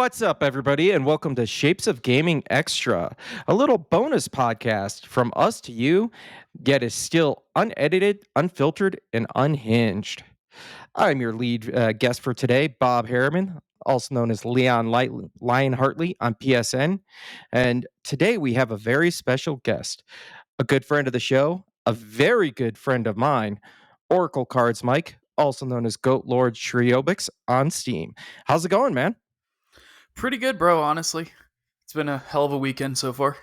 What's up, everybody, and welcome to Shapes of Gaming Extra, a little bonus podcast from us to you, yet is still unedited, unfiltered, and unhinged. I'm your lead guest for today, Bob Harriman, also known as Lion Hartley on PSN. And today we have a very special guest, a good friend of the show, a very good friend of mine, Oracle Cards Mike, also known as Goat Lord Shriobix on Steam. How's it going, man? Pretty good, bro, honestly. It's been a hell of a weekend so far.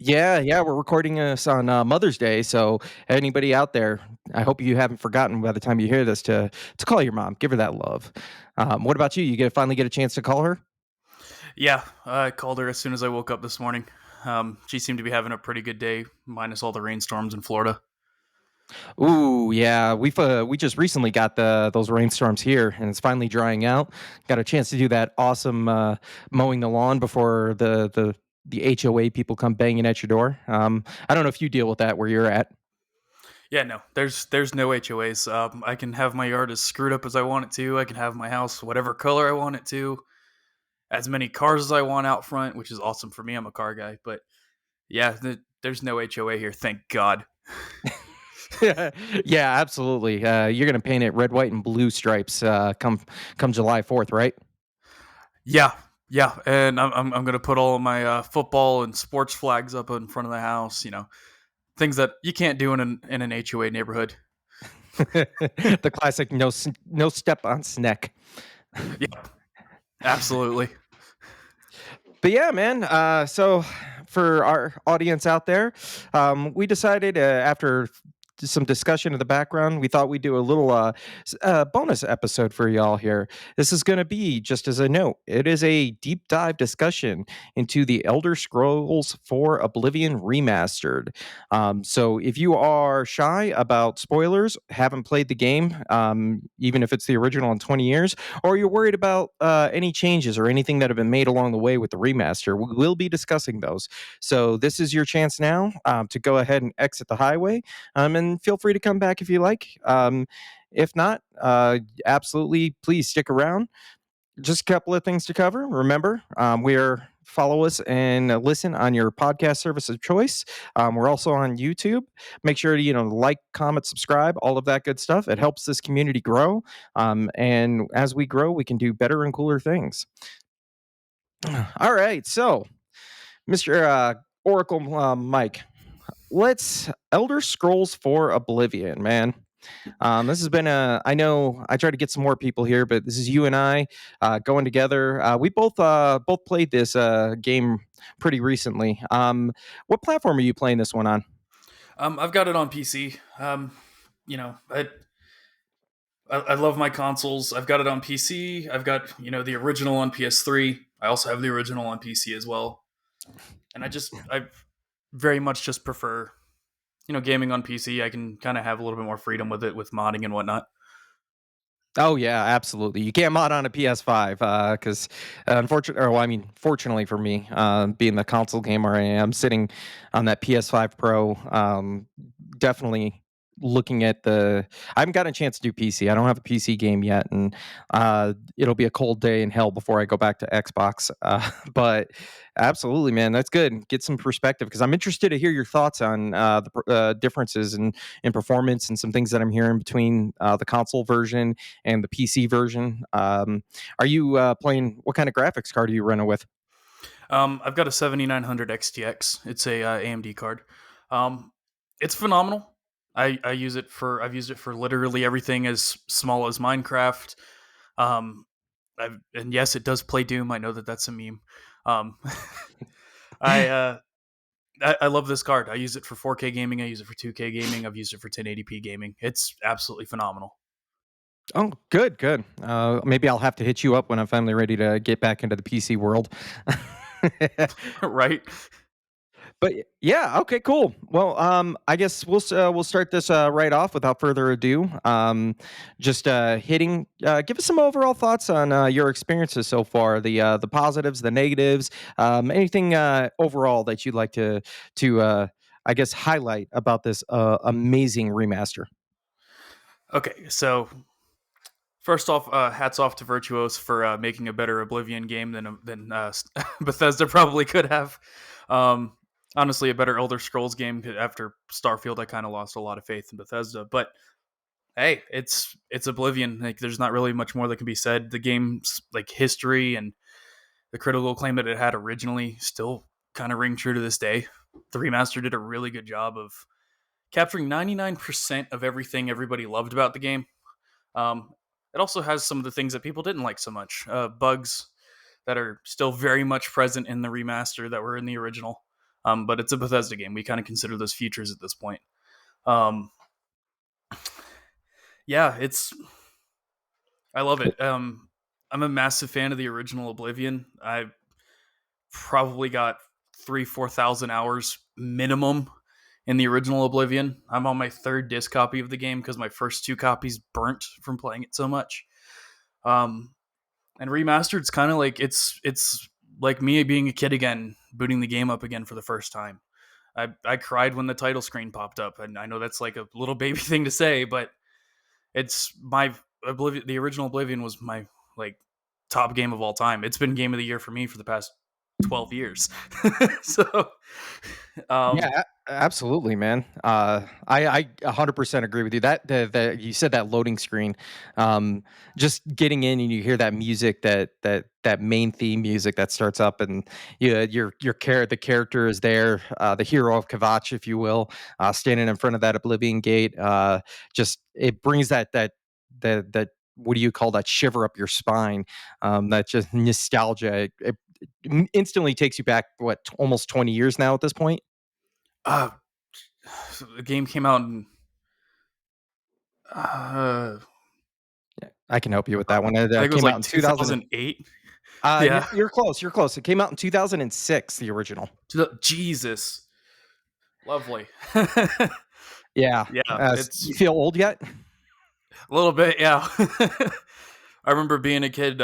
Yeah, we're recording this on Mother's Day, so anybody out there, I hope you haven't forgotten by the time you hear this to call your mom, give her that love. What about you? You finally get a chance to call her? Yeah, I called her as soon as I woke up this morning. She seemed to be having a pretty good day, minus all the rainstorms in Florida. Ooh, yeah, we just recently got those rainstorms here, and it's finally drying out. Got a chance to do that awesome mowing the lawn before the HOA people come banging at your door. I don't know if you deal with that where you're at. Yeah, no, there's no HOAs. I can have my yard as screwed up as I want it to. I can have my house whatever color I want it to. As many cars as I want out front, which is awesome for me. I'm a car guy, but yeah, there's no HOA here. Thank God. Yeah, absolutely. You're gonna paint it red, white, and blue stripes come July 4th, right? Yeah, yeah, and I'm gonna put all of my football and sports flags up in front of the house. Things that you can't do in an HOA neighborhood. The classic no step on snack. Yeah, absolutely. But yeah, man. So for our audience out there, we decided after some discussion in the background, we thought we'd do a little bonus episode for y'all here. This is going to be, just as a note, it is a deep dive discussion into the Elder Scrolls for Oblivion Remastered. So if you are shy about spoilers, haven't played the game, even if it's the original in 20 years, or you're worried about any changes or anything that have been made along the way with the remaster, we will be discussing those. So this is your chance now to go ahead and exit the highway, and feel free to come back if you like. If not, absolutely, please stick around. Just a couple of things to cover. Remember, we're follow us and listen on your podcast service of choice. We're also on YouTube. Make sure to like, comment, subscribe, all of that good stuff. It helps this community grow, and as we grow, we can do better and cooler things. All right, so Mr. Oracle Mike, let's Elder Scrolls for Oblivion, man. This has been I know I try to get some more people here, but this is you and I going together. We both played this game pretty recently. What platform are you playing this one on? I've got it on PC. You know, I love my consoles. I've got it on PC. I've got the original on PS3. I also have the original on PC as well. And I very much just prefer gaming on PC. I can kind of have a little bit more freedom with it with modding and whatnot. Oh yeah, absolutely. You can't mod on a PS5 because, unfortunately, or well, I mean, fortunately for me, being the console gamer I am, sitting on that PS5 Pro, definitely looking at I haven't gotten a chance to do PC. I don't have a PC game yet, and it'll be a cold day in hell before I go back to Xbox. But absolutely, man, that's good. Get some perspective because I'm interested to hear your thoughts on the differences in performance and some things that I'm hearing between the console version and the PC version. Are you playing? What kind of graphics card are you running with? I've got a 7900 XTX. It's a AMD card. Um, it's phenomenal. I've used it for literally everything as small as Minecraft. Um, and yes, it does play Doom. I know that that's a meme. Um, I, uh, I love this card. I use it for 4K gaming. I use it for 2K gaming. I've used it for 1080p gaming. It's absolutely phenomenal. Oh, good, good. Maybe I'll have to hit you up when I'm finally ready to get back into the PC world. Right? But yeah, okay, cool. Well, I guess we'll start this right off without further ado. Just hitting, give us some overall thoughts on your experiences so far, the positives, the negatives, anything overall that you'd like to I guess highlight about this amazing remaster. Okay, so First off, hats off to Virtuos for making a better Oblivion game than Bethesda probably could have. Um, Honestly, a better Elder Scrolls game. After Starfield, I kind of lost a lot of faith in Bethesda, but hey, it's Oblivion. Like, there's not really much more that can be said. The game's like history and the critical acclaim that it had originally still kind of ring true to this day. The remaster did a really good job of capturing 99% of everything everybody loved about the game. Um, it also has some of the things that people didn't like so much, bugs that are still very much present in the remaster that were in the original. But it's a Bethesda game. We kind of consider those features at this point. Um, yeah, it's I love it. I'm a massive fan of the original Oblivion. I probably got 3,000 to 4,000 hours minimum in the original Oblivion. I'm on my third disc copy of the game because my first two copies burnt from playing it so much. Um, and remastered's kind of like it's like me being a kid again, booting the game up again for the first time. I cried when the title screen popped up, and I know that's like a little baby thing to say, but it's my Oblivion. The original Oblivion was my like top game of all time. It's been game of the year for me for the past 12 years. So, um, Yeah, absolutely, man. I 100% agree with you. That you said that loading screen, just getting in and you hear that music, that main theme music that starts up, and the character is there, the hero of Kavach, if you will, standing in front of that Oblivion gate. Just it brings that what do you call that shiver up your spine? That just nostalgia. It instantly takes you back almost 20 years now at this point. uh, the game came out in uh, Yeah, I can help you with that one. It I think it was came out like in 2000. 2008. Yeah. You're close. You're close. It came out in 2006, the original. Jesus. Lovely. Yeah. Yeah, You it's feel old yet? a little bit, yeah. I remember being a kid,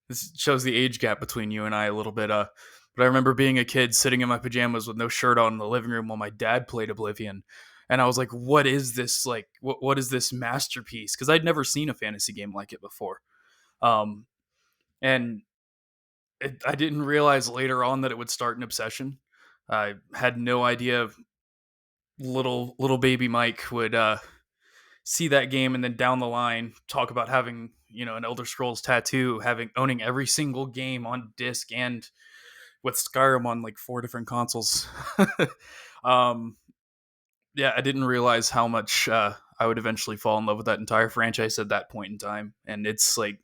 this shows the age gap between you and I a little bit, but I remember being a kid sitting in my pajamas with no shirt on in the living room while my dad played Oblivion. And I was like, what is this? Like, what is this masterpiece? Because I'd never seen a fantasy game like it before. Um, and I didn't realize later on that it would start an obsession. I had no idea little baby Mike would see that game and then down the line talk about having an Elder Scrolls tattoo, having owning every single game on disc and with Skyrim on like four different consoles. um, yeah, I didn't realize how much I would eventually fall in love with that entire franchise at that point in time, and it's like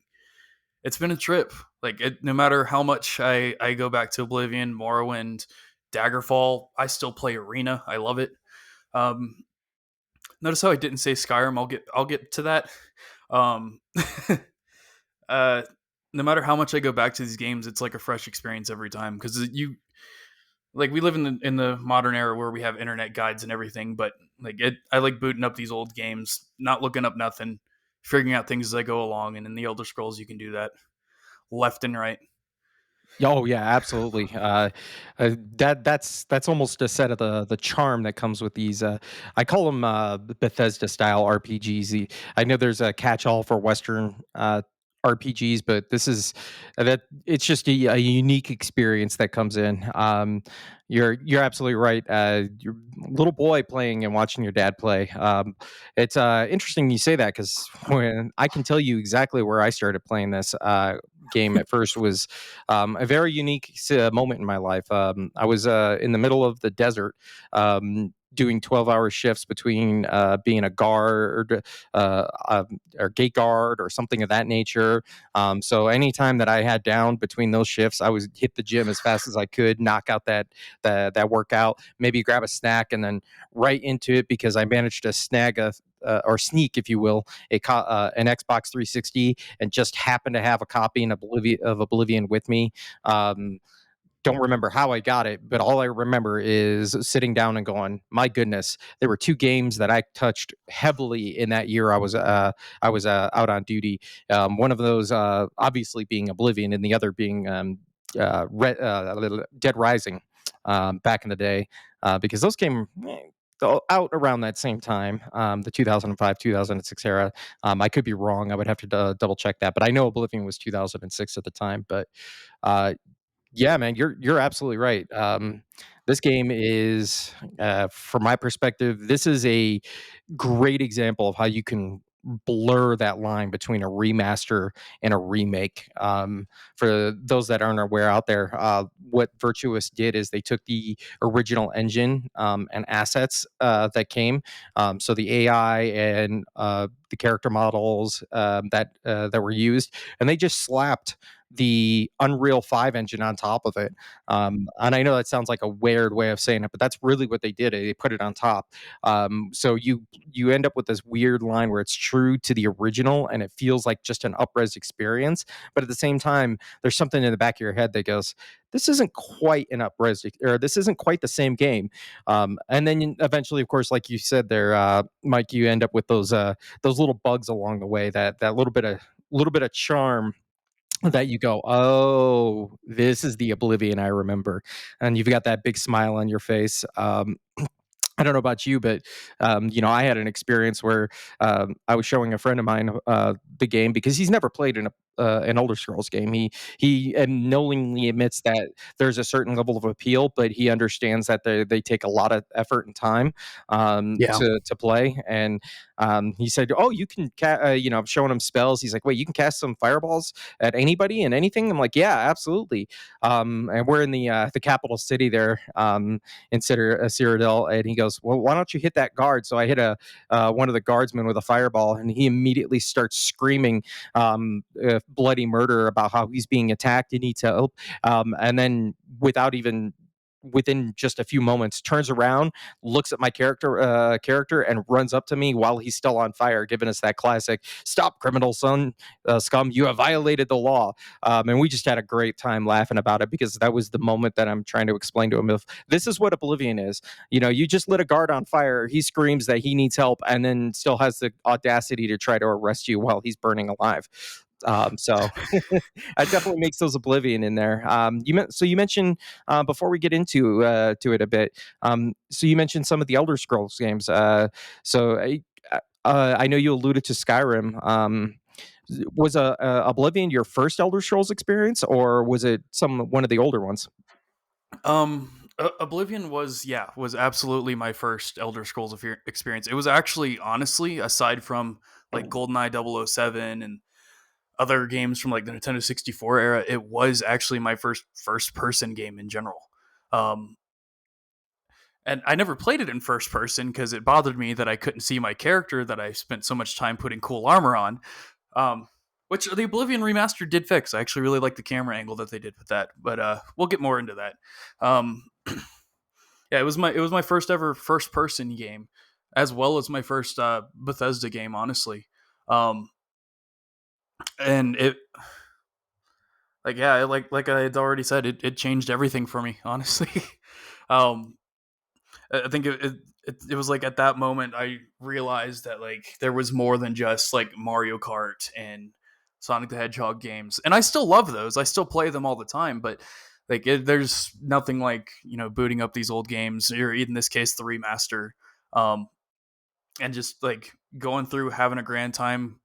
it's been a trip. Like no matter how much I go back to Oblivion, Morrowind, Daggerfall, I still play Arena. I love it. Um, Notice how I didn't say Skyrim. I'll get to that. Um, uh, no matter how much I go back to these games, it's like a fresh experience every time because we live in the modern era where we have internet guides and everything, but I like booting up these old games, not looking up nothing, figuring out things as I go along, and in the Elder Scrolls you can do that left and right. Oh yeah, absolutely. That's almost a set of the charm that comes with these. I call them Bethesda style RPGs. I know there's a catch-all for Western RPGs, but this is that it's just a unique experience that comes in. You're absolutely right. Your little boy playing and watching your dad play. It's interesting you say that because when I can tell you exactly where I started playing this game at first was a very unique moment in my life. I was in the middle of the desert. Doing 12-hour shifts between being a guard or gate guard or something of that nature. So anytime that I had down between those shifts, I would hit the gym as fast as I could, knock out that workout, maybe grab a snack, and then right into it because I managed to snag or sneak, if you will, an Xbox 360 and just happened to have a copy of Oblivion with me. Um, don't remember how I got it, but all I remember is sitting down and going, "My goodness!" There were two games that I touched heavily in that year. I was out on duty. One of those, obviously, being Oblivion, and the other being Dead Rising back in the day, because those came. out around that same time, the 2005 2006 era. I could be wrong. I would have to double check that, but I know Oblivion was 2006 at the time. But uh, yeah, man, you're absolutely right. This game is, from my perspective, this is a great example of how you can blur that line between a remaster and a remake. For those that aren't aware out there, what Virtuous did is they took the original engine and assets that came, so the AI and the character models that were used, and they just slapped the Unreal 5 engine on top of it. And I know that sounds like a weird way of saying it, but that's really what they did. They put it on top. So you end up with this weird line where it's true to the original and it feels like just an upres experience, but at the same time, there's something in the back of your head that goes, "This isn't quite an upres, or this isn't quite the same game." And then eventually, of course, like you said there, Mike, you end up with those little bugs along the way, that little bit of charm that you go, "Oh, this is the Oblivion I remember," and you've got that big smile on your face. I don't know about you, but I had an experience where I was showing a friend of mine the game because he's never played an Elder Scrolls game. He and knowingly admits that there's a certain level of appeal, but he understands that they take a lot of effort and time Yeah. to play. And he said, "Oh, you can," I'm showing him spells. He's like, "Wait, you can cast some fireballs at anybody and anything?" I'm like, "Yeah, absolutely." And we're in the capital city there. In Citadel, and he goes, "Well, why don't you hit that guard?" So I hit a one of the guardsmen with a fireball, and he immediately starts screaming bloody murder about how he's being attacked and needs help. And then within just a few moments, turns around, looks at my character, and runs up to me while he's still on fire, giving us that classic "Stop, criminal son, scum! You have violated the law." And we just had a great time laughing about it because that was the moment that I'm trying to explain to him, if this is what Oblivion is. You just lit a guard on fire. He screams that he needs help, and then still has the audacity to try to arrest you while he's burning alive. So that definitely makes those Oblivion in there. You mentioned before we get into to it a bit. So you mentioned some of the Elder Scrolls games. I know you alluded to Skyrim. Was Oblivion your first Elder Scrolls experience, or was it one of the older ones? Oblivion was absolutely my first Elder Scrolls experience. It was actually, honestly, aside from like GoldenEye 007 and other games from like the Nintendo 64 era, it was actually my first person game in general. Um, and I never played it in first person because it bothered me that I couldn't see my character that I spent so much time putting cool armor on. Um, which the Oblivion Remaster did fix. I actually really like the camera angle that they did with that, but we'll get more into that. Um, yeah, it was my first ever first person game, as well as my first Bethesda game, honestly. Um, and it like I had already said, it changed everything for me, honestly. um, I think it was like at that moment I realized that like there was more than just like Mario Kart and Sonic the Hedgehog games, and I still love those. I still play them all the time, but like there's nothing like booting up these old games, or in this case the remaster, um, and just like going through having a grand time,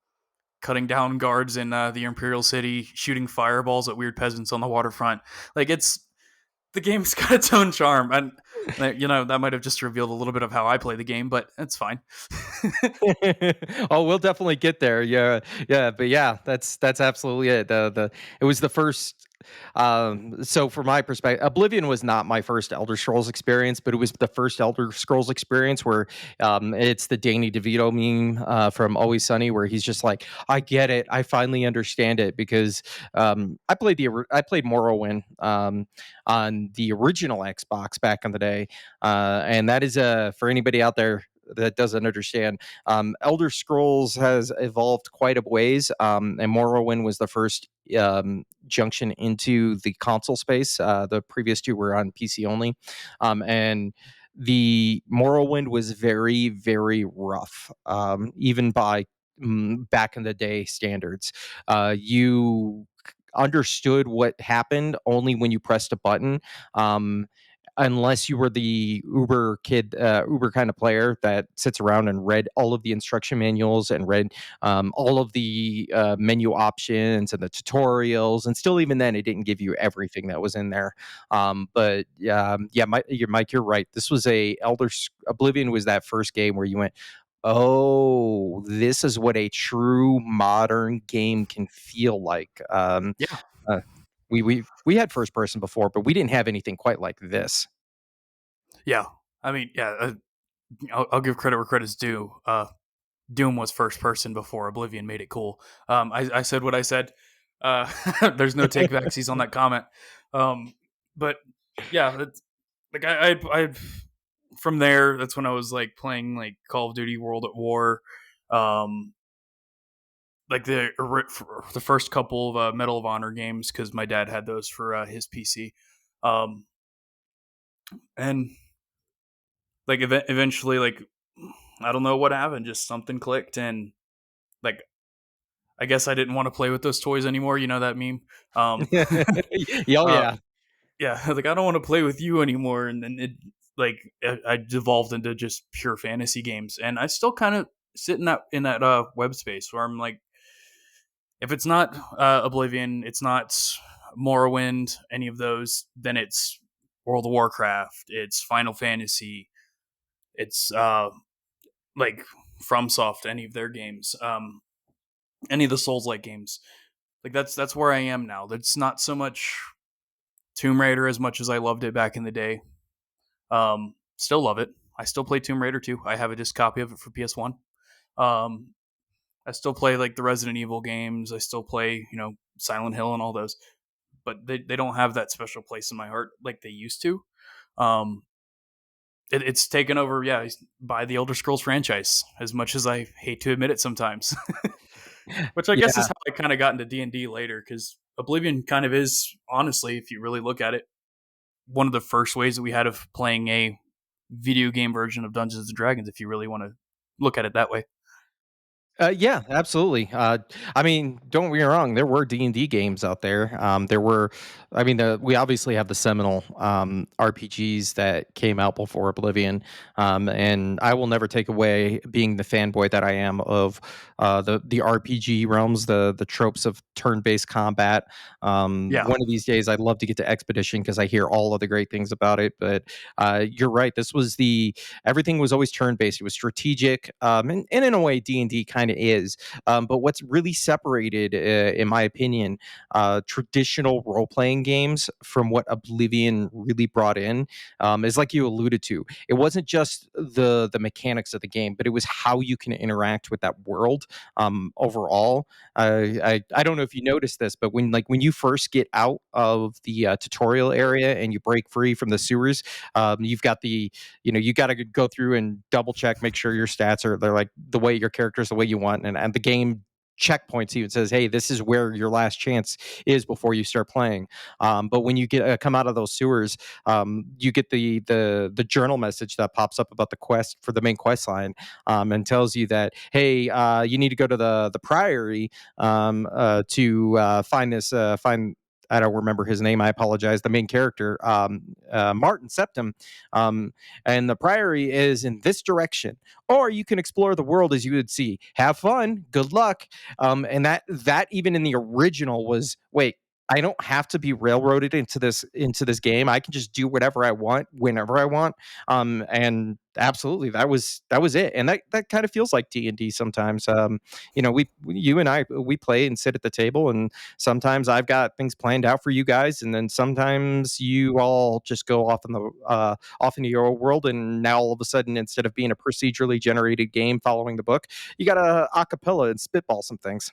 cutting down guards in the Imperial City, shooting fireballs at weird peasants on the waterfront. Like the game's got its own charm, and that might have just revealed a little bit of how I play the game, but it's fine. Oh, we'll definitely get there. Yeah, yeah, but yeah, that's absolutely it. It was the first. So from my perspective, Oblivion was not my first Elder Scrolls experience, but it was the first Elder Scrolls experience where it's the Danny DeVito meme from Always Sunny, where he's just like, "I get it, I finally understand it," because I played Morrowind on the original Xbox back in the day, and that is for anybody out there that doesn't understand, Elder Scrolls has evolved quite a ways, and Morrowind was the first junction into the console space. The previous two were on PC only, and the Morrowind was very, very rough, even by back in the day standards. You understood what happened only when you pressed a button. Um, unless you were the Uber kid, Uber kind of player that sits around and read all of the instruction manuals and read all of the menu options and the tutorials. And still, even then, it didn't give you everything that was in there. But yeah, Mike, you're right. This was Oblivion was that first game where you went, oh, this is what a true modern game can feel like. Yeah, Uh, we had first person before, but we didn't have anything quite like this. yeah. I mean, yeah. I'll give credit where credit's due. Doom was first person before Oblivion made it cool. I said what I said. There's no take backsies on that comment. Um, but yeah, like I from there. That's when I was like playing like Call of Duty World at War, um, like the first couple of Medal of Honor games because my dad had those for his PC, um, and like eventually like I don't know what happened, just something clicked and like I guess I didn't want to play with those toys anymore. You know that meme? Um, Oh uh, yeah. yeah, like I don't want to play with you anymore. And then it like I devolved into just pure fantasy games, and I still kind of sit in that web space where I'm like, if it's not Oblivion, it's not Morrowind, any of those, then it's World of Warcraft, it's Final Fantasy, it's like FromSoft, any of their games, any of the Souls like games. Like that's where I am now. It's not so much Tomb Raider as much as I loved it back in the day. Still love it. I still play Tomb Raider 2. I have a disc copy of it for PS1. Um, I still play like the Resident Evil games. I still play, Silent Hill and all those. But they don't have that special place in my heart like they used to. Um, it's taken over, yeah, by the Elder Scrolls franchise. As much as I hate to admit it sometimes, which I guess is Yeah. how I kind of got into D&D later, because Oblivion kind of is, honestly, if you really look at it, one of the first ways that we had of playing a video game version of Dungeons and Dragons, if you really want to look at it that way. Yeah, absolutely. I mean, don't get me wrong. There were D&D games out there. There were, I mean, we obviously have the seminal RPGs that came out before Oblivion, and I will never take away being the fanboy that I am of the RPG realms, the tropes of turn-based combat. Yeah. One of these days, I'd love to get to Expedition because I hear all of the great things about it. But you're right. This was everything was always turn-based. It was strategic, and in a way, D&D kind of is. But what's really separated, in my opinion, traditional role-playing games from what Oblivion really brought in, is like you alluded to. It wasn't just the mechanics of the game, but it was how you can interact with that world overall. I don't know if you noticed this, but when you first get out of the tutorial area and you break free from the sewers, you've got you got to go through and double check, make sure your stats they're like the way your character's the way you want, and the game checkpoints you and says, hey, this is where your last chance is before you start playing. But when you get come out of those sewers, you get the journal message that pops up about the quest for the main quest line, and tells you that, hey, you need to go to the priory, to find this find I don't remember his name. I apologize. The main character, Martin Septim, um, and the priory is in this direction. Or you can explore the world as you would see. Have fun. Good luck. And that even in the original was, wait, I don't have to be railroaded into this game. I can just do whatever I want whenever I want. And absolutely, that was it. And that kind of feels like D&D sometimes. You and I, we play and sit at the table, and sometimes I've got things planned out for you guys, and then sometimes you all just go off into your own world, and now all of a sudden, instead of being a procedurally generated game following the book, you got to acapella and spitball some things.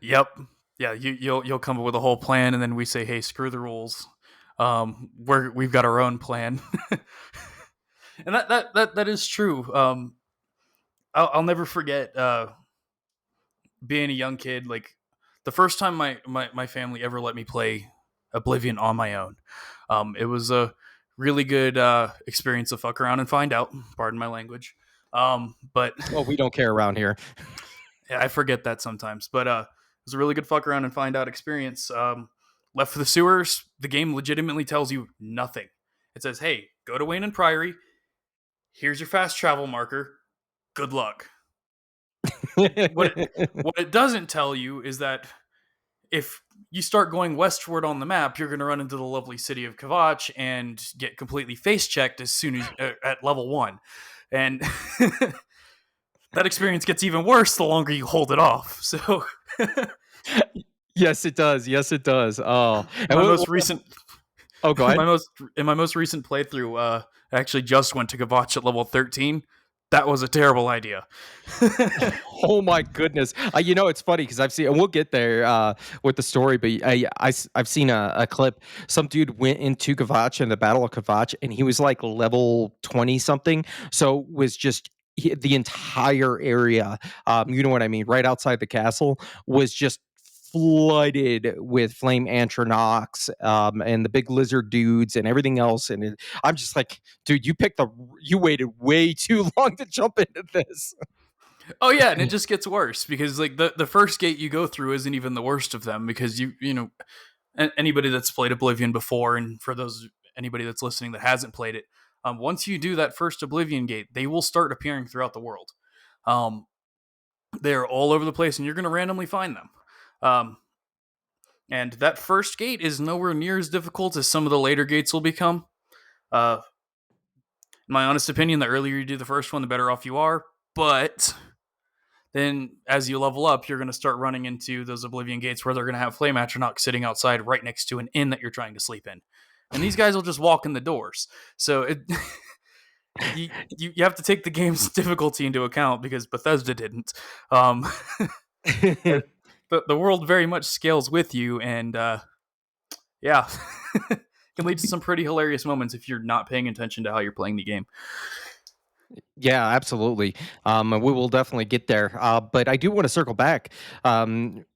Yep. Yeah. You'll come up with a whole plan, and then we say, "Hey, screw the rules. We've got our own plan," and that is true. I'll never forget being a young kid. Like the first time my family ever let me play Oblivion on my own. It was a really good experience to fuck around and find out. Pardon my language. But Oh, we don't care around here. yeah, I forget that sometimes. But it was a really good fuck around and find out experience. Left for the sewers, the game legitimately tells you nothing. It says, "Hey, go to Wayne and Priory. Here's your fast travel marker. Good luck." What it doesn't tell you is that if you start going westward on the map, you're going to run into the lovely city of Kvatch and get completely face checked as soon as at level 1, and that experience gets even worse the longer you hold it off. So, Yes, it does. Yes, it does. Oh, and my most recent oh, go ahead. my most in my most recent playthrough, I actually just went to Kvatch at level 13. That was a terrible idea. Oh my goodness. It's funny because I've seen, and we'll get there with the story, but I've seen a clip. Some dude went into Kvatch in the Battle of Kvatch, and he was like level 20 something. So was just the entire area, you know what I mean, right outside the castle was just flooded with flame antronox, and the big lizard dudes and everything else. And I'm just like, dude, you waited way too long to jump into this. Oh yeah, and it just gets worse because like the first gate you go through isn't even the worst of them, because anybody that's played Oblivion before, and for those anybody that's listening that hasn't played it, once you do that first Oblivion gate, they will start appearing throughout the world. Um, they're all over the place, and you're going to randomly find them. Um, and that first gate is nowhere near as difficult as some of the later gates will become. In my honest opinion, the earlier you do the first one, the better off you are. But then as you level up, you're going to start running into those Oblivion gates where they're going to have Flame Atronach sitting outside right next to an inn that you're trying to sleep in. And these guys will just walk in the doors. So you have to take the game's difficulty into account, because Bethesda didn't. Um, the world very much scales with you, and yeah, can lead to some pretty hilarious moments if you're not paying attention to how you're playing the game. Yeah, absolutely. And we will definitely get there. But I do want to circle back,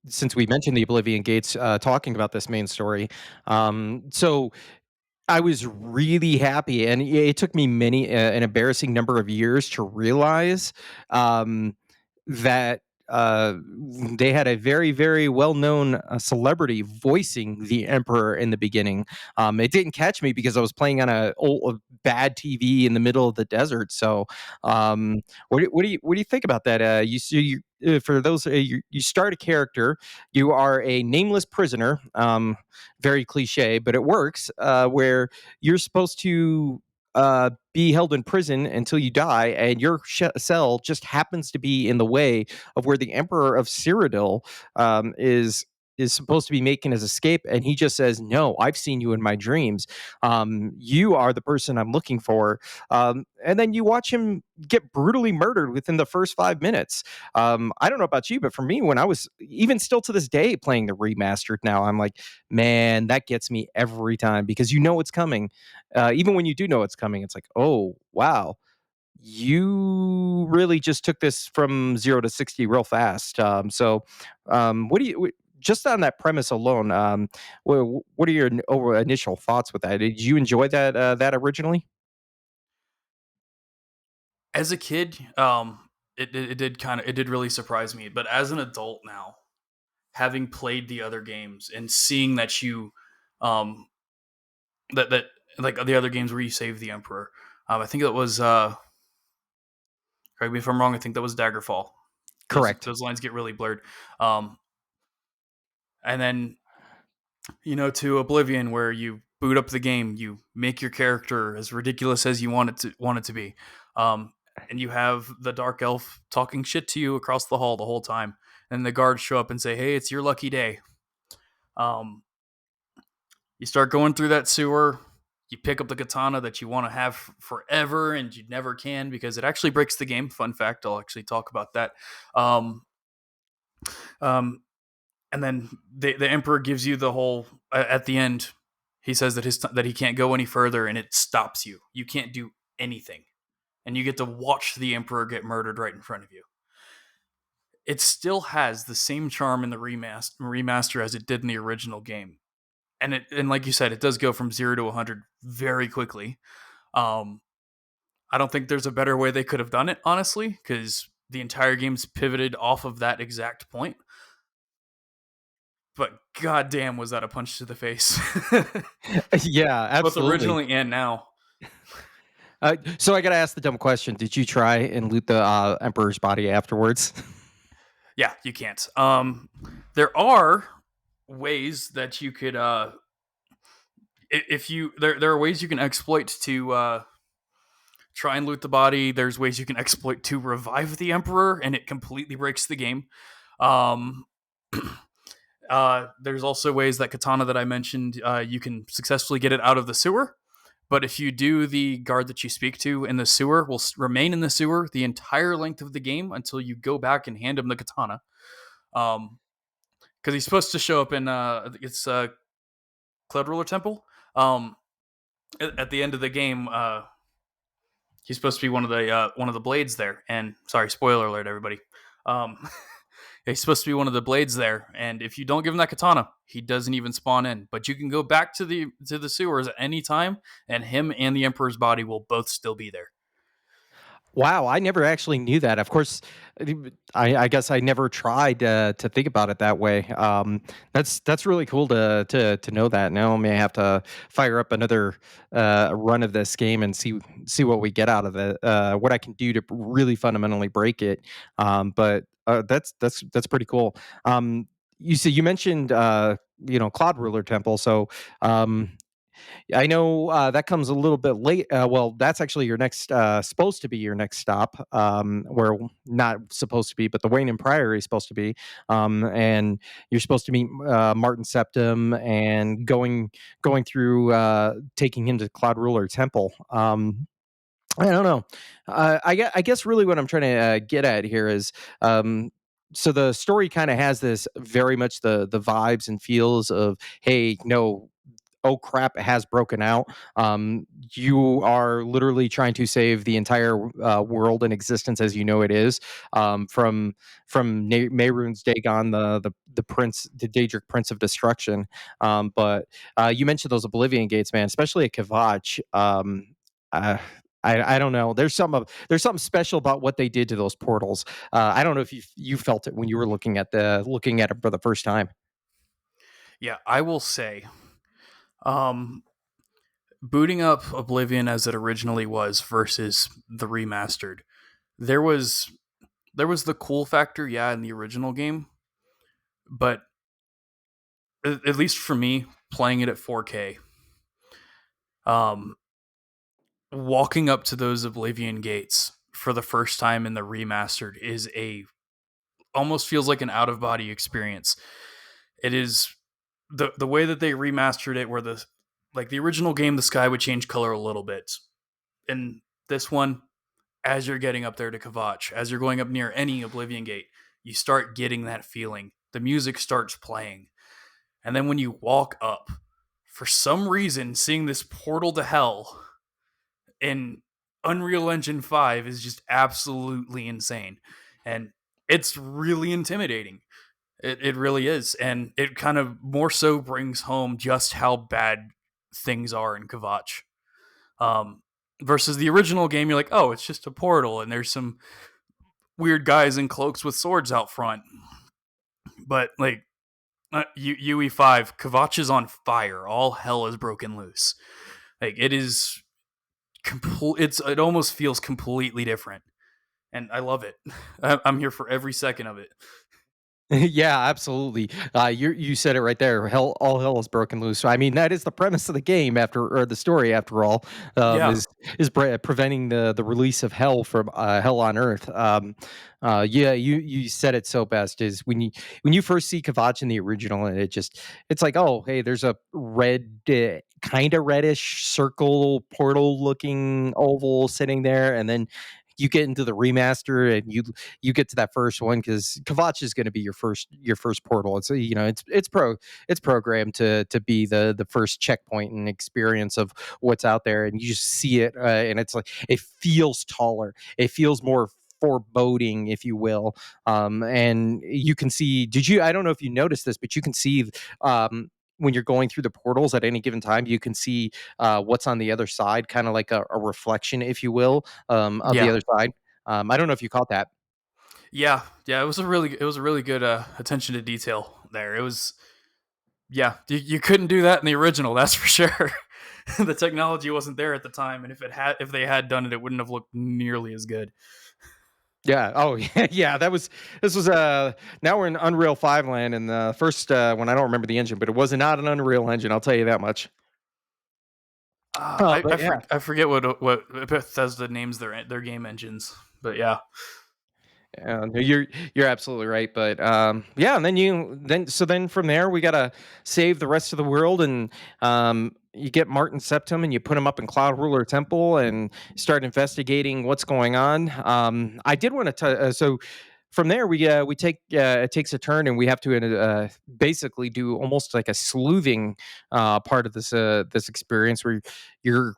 since we mentioned the Oblivion Gates, talking about this main story. So I was really happy, and it took me an embarrassing number of years to realize, that they had a very, very well-known celebrity voicing the Emperor in the beginning. It didn't catch me because I was playing on a bad TV in the middle of the desert. So, what do you think about that? For those, you start a character, you are a nameless prisoner. Very cliche, but it works. Where you're supposed to be held in prison until you die, and your cell just happens to be in the way of where the Emperor of Cyrodiil is supposed to be making his escape, and he just says, "No, I've seen you in my dreams. You are the person I'm looking for." And then you watch him get brutally murdered within the first 5 minutes. I don't know about you, but for me, when I was even still to this day playing the remastered now, I'm like, man, that gets me every time because you know it's coming. Even when you do know it's coming, it's like, oh wow, you really just took this from 0 to 60 real fast. What do you? Just on that premise alone, what are your initial thoughts with that? Did you enjoy that originally? As a kid, it did really surprise me. But as an adult now, having played the other games and seeing that um, that like the other games where you save the Emperor, I think that was correct me if I'm wrong. I think that was Daggerfall. Those Correct. those lines get really blurred. Um, and then to Oblivion, where you boot up the game, you make your character as ridiculous as you want it to be, and you have the dark elf talking shit to you across the hall the whole time, and the guards show up and say, "Hey, it's your lucky day." Um, you start going through that sewer. You pick up the katana that you want to have forever, and you never can because it actually breaks the game. Fun fact: I'll actually talk about that. Um, um, and then the emperor gives you the whole at the end. He says that he can't go any further, and it stops you. You can't do anything, and you get to watch the emperor get murdered right in front of you. It still has the same charm in the remaster as it did in the original game, and like you said, it does go from 0 to 100 very quickly. Um, I don't think there's a better way they could have done it, honestly, because the entire game's pivoted off of that exact point. but goddamn, was that a punch to the face, Yeah, both absolutely. originally and now. So I got to ask the dumb question: did you try and loot the emperor's body afterwards? Yeah, you can't. There are ways that you could, if you there are ways you can exploit to try and loot the body. There's ways you can exploit to revive the emperor, and it completely breaks the game. Um, there's also ways that katana that I mentioned, you can successfully get it out of the sewer. But if you do, the guard that you speak to in the sewer will remain in the sewer the entire length of the game until you go back and hand him the katana. Um, because he's supposed to show up in it's Cloud Ruler Temple. Um, at the end of the game, he's supposed to be one of the blades there. And sorry, spoiler alert, everybody. Um, he's supposed to be one of the blades there, and if you don't give him that katana, he doesn't even spawn in. But you can go back to the sewers at any time, and him and the Emperor's body will both still be there. Wow, I never actually knew that. Of course, I guess I never tried to think about it that way. That's really cool to know that. Now I may have to fire up another run of this game and see what we get out of it. What I can do to really fundamentally break it. But that's pretty cool. You mentioned Cloud Ruler Temple, so um, I know that comes a little bit late. Well, that's actually your next, supposed to be your next stop. Where not supposed to be, but the Wayne and Priory is supposed to be. And you're supposed to meet Martin Septim and going through taking him to Cloud Ruler Temple. I don't know. I guess really what I'm trying to get at here is. So the story kind of has this very much the vibes and feels of, hey, no, oh crap, it has broken out. You are literally trying to save the entire world in existence as you know it is, from Mehrunes Dagon, the prince, the Daedric Prince of Destruction. But you mentioned those Oblivion gates, man, especially at Kavach. Uh, I don't know. There's something special about what they did to those portals. I don't know if you felt it when you were looking at it for the first time. Yeah, I will say, um, booting up Oblivion as it originally was versus the remastered, there was there was the cool factor, yeah, in the original game, but at least for me, playing it at 4K, um, walking up to those Oblivion gates for the first time in the remastered is a almost feels like an out of body experience. It is the way that they remastered it, where the original game, the sky would change color a little bit, and this one, as you're getting up there to Kavach, as you're going up near any Oblivion gate, you start getting that feeling. The music starts playing, and then when you walk up, for some reason, seeing this portal to hell in Unreal Engine 5 is just absolutely insane. And it's really intimidating. It really is. And it kind of more so brings home just how bad things are in Kavach. Um, versus the original game, you're like, oh, it's just a portal and there's some weird guys in cloaks with swords out front. But like UE5, Kavach is on fire. All hell is broken loose. Like it is it almost feels completely different, and I love it. I'm here for every second of it. Yeah, absolutely. You said it right there. All hell is broken loose. So, I mean, that is the premise of the game, or the story, after all, Yeah, is preventing the release of hell from hell on earth. Yeah, you said it so best. Is when you first see Kavach in the original, and it's like, oh, hey, there's a red. Kind of reddish circle portal looking oval sitting there, and then you get into the remaster and you get to that first one because Kavach is going to be your first portal. It's programmed to be the first checkpoint and experience of what's out there, and you just see it, and it's like it feels taller, it feels more foreboding, if you will. And you can see. Did you? I don't know if you noticed this, but you can see. When you're going through the portals at any given time, you can see what's on the other side, kind of like a reflection, if you will, of the yeah, other side. I don't know if you caught that. yeah. It was a really good attention to detail there. It was. Yeah, you couldn't do that in the original. That's for sure. The technology wasn't there at the time, and if they had done it, it wouldn't have looked nearly as good. Yeah. Oh, yeah. Yeah. This was now we're in Unreal 5 land, and the first one, I don't remember the engine, but it was not an Unreal engine. I'll tell you that much. But yeah. I forget what Bethesda names their game engines, but yeah, No, you're absolutely right, but yeah, and then from there we gotta save the rest of the world, and you get Martin Septum and you put him up in Cloud Ruler Temple and start investigating what's going on. I did want to so from there we take it takes a turn and we have to basically do almost like a sleuthing part of this experience where you're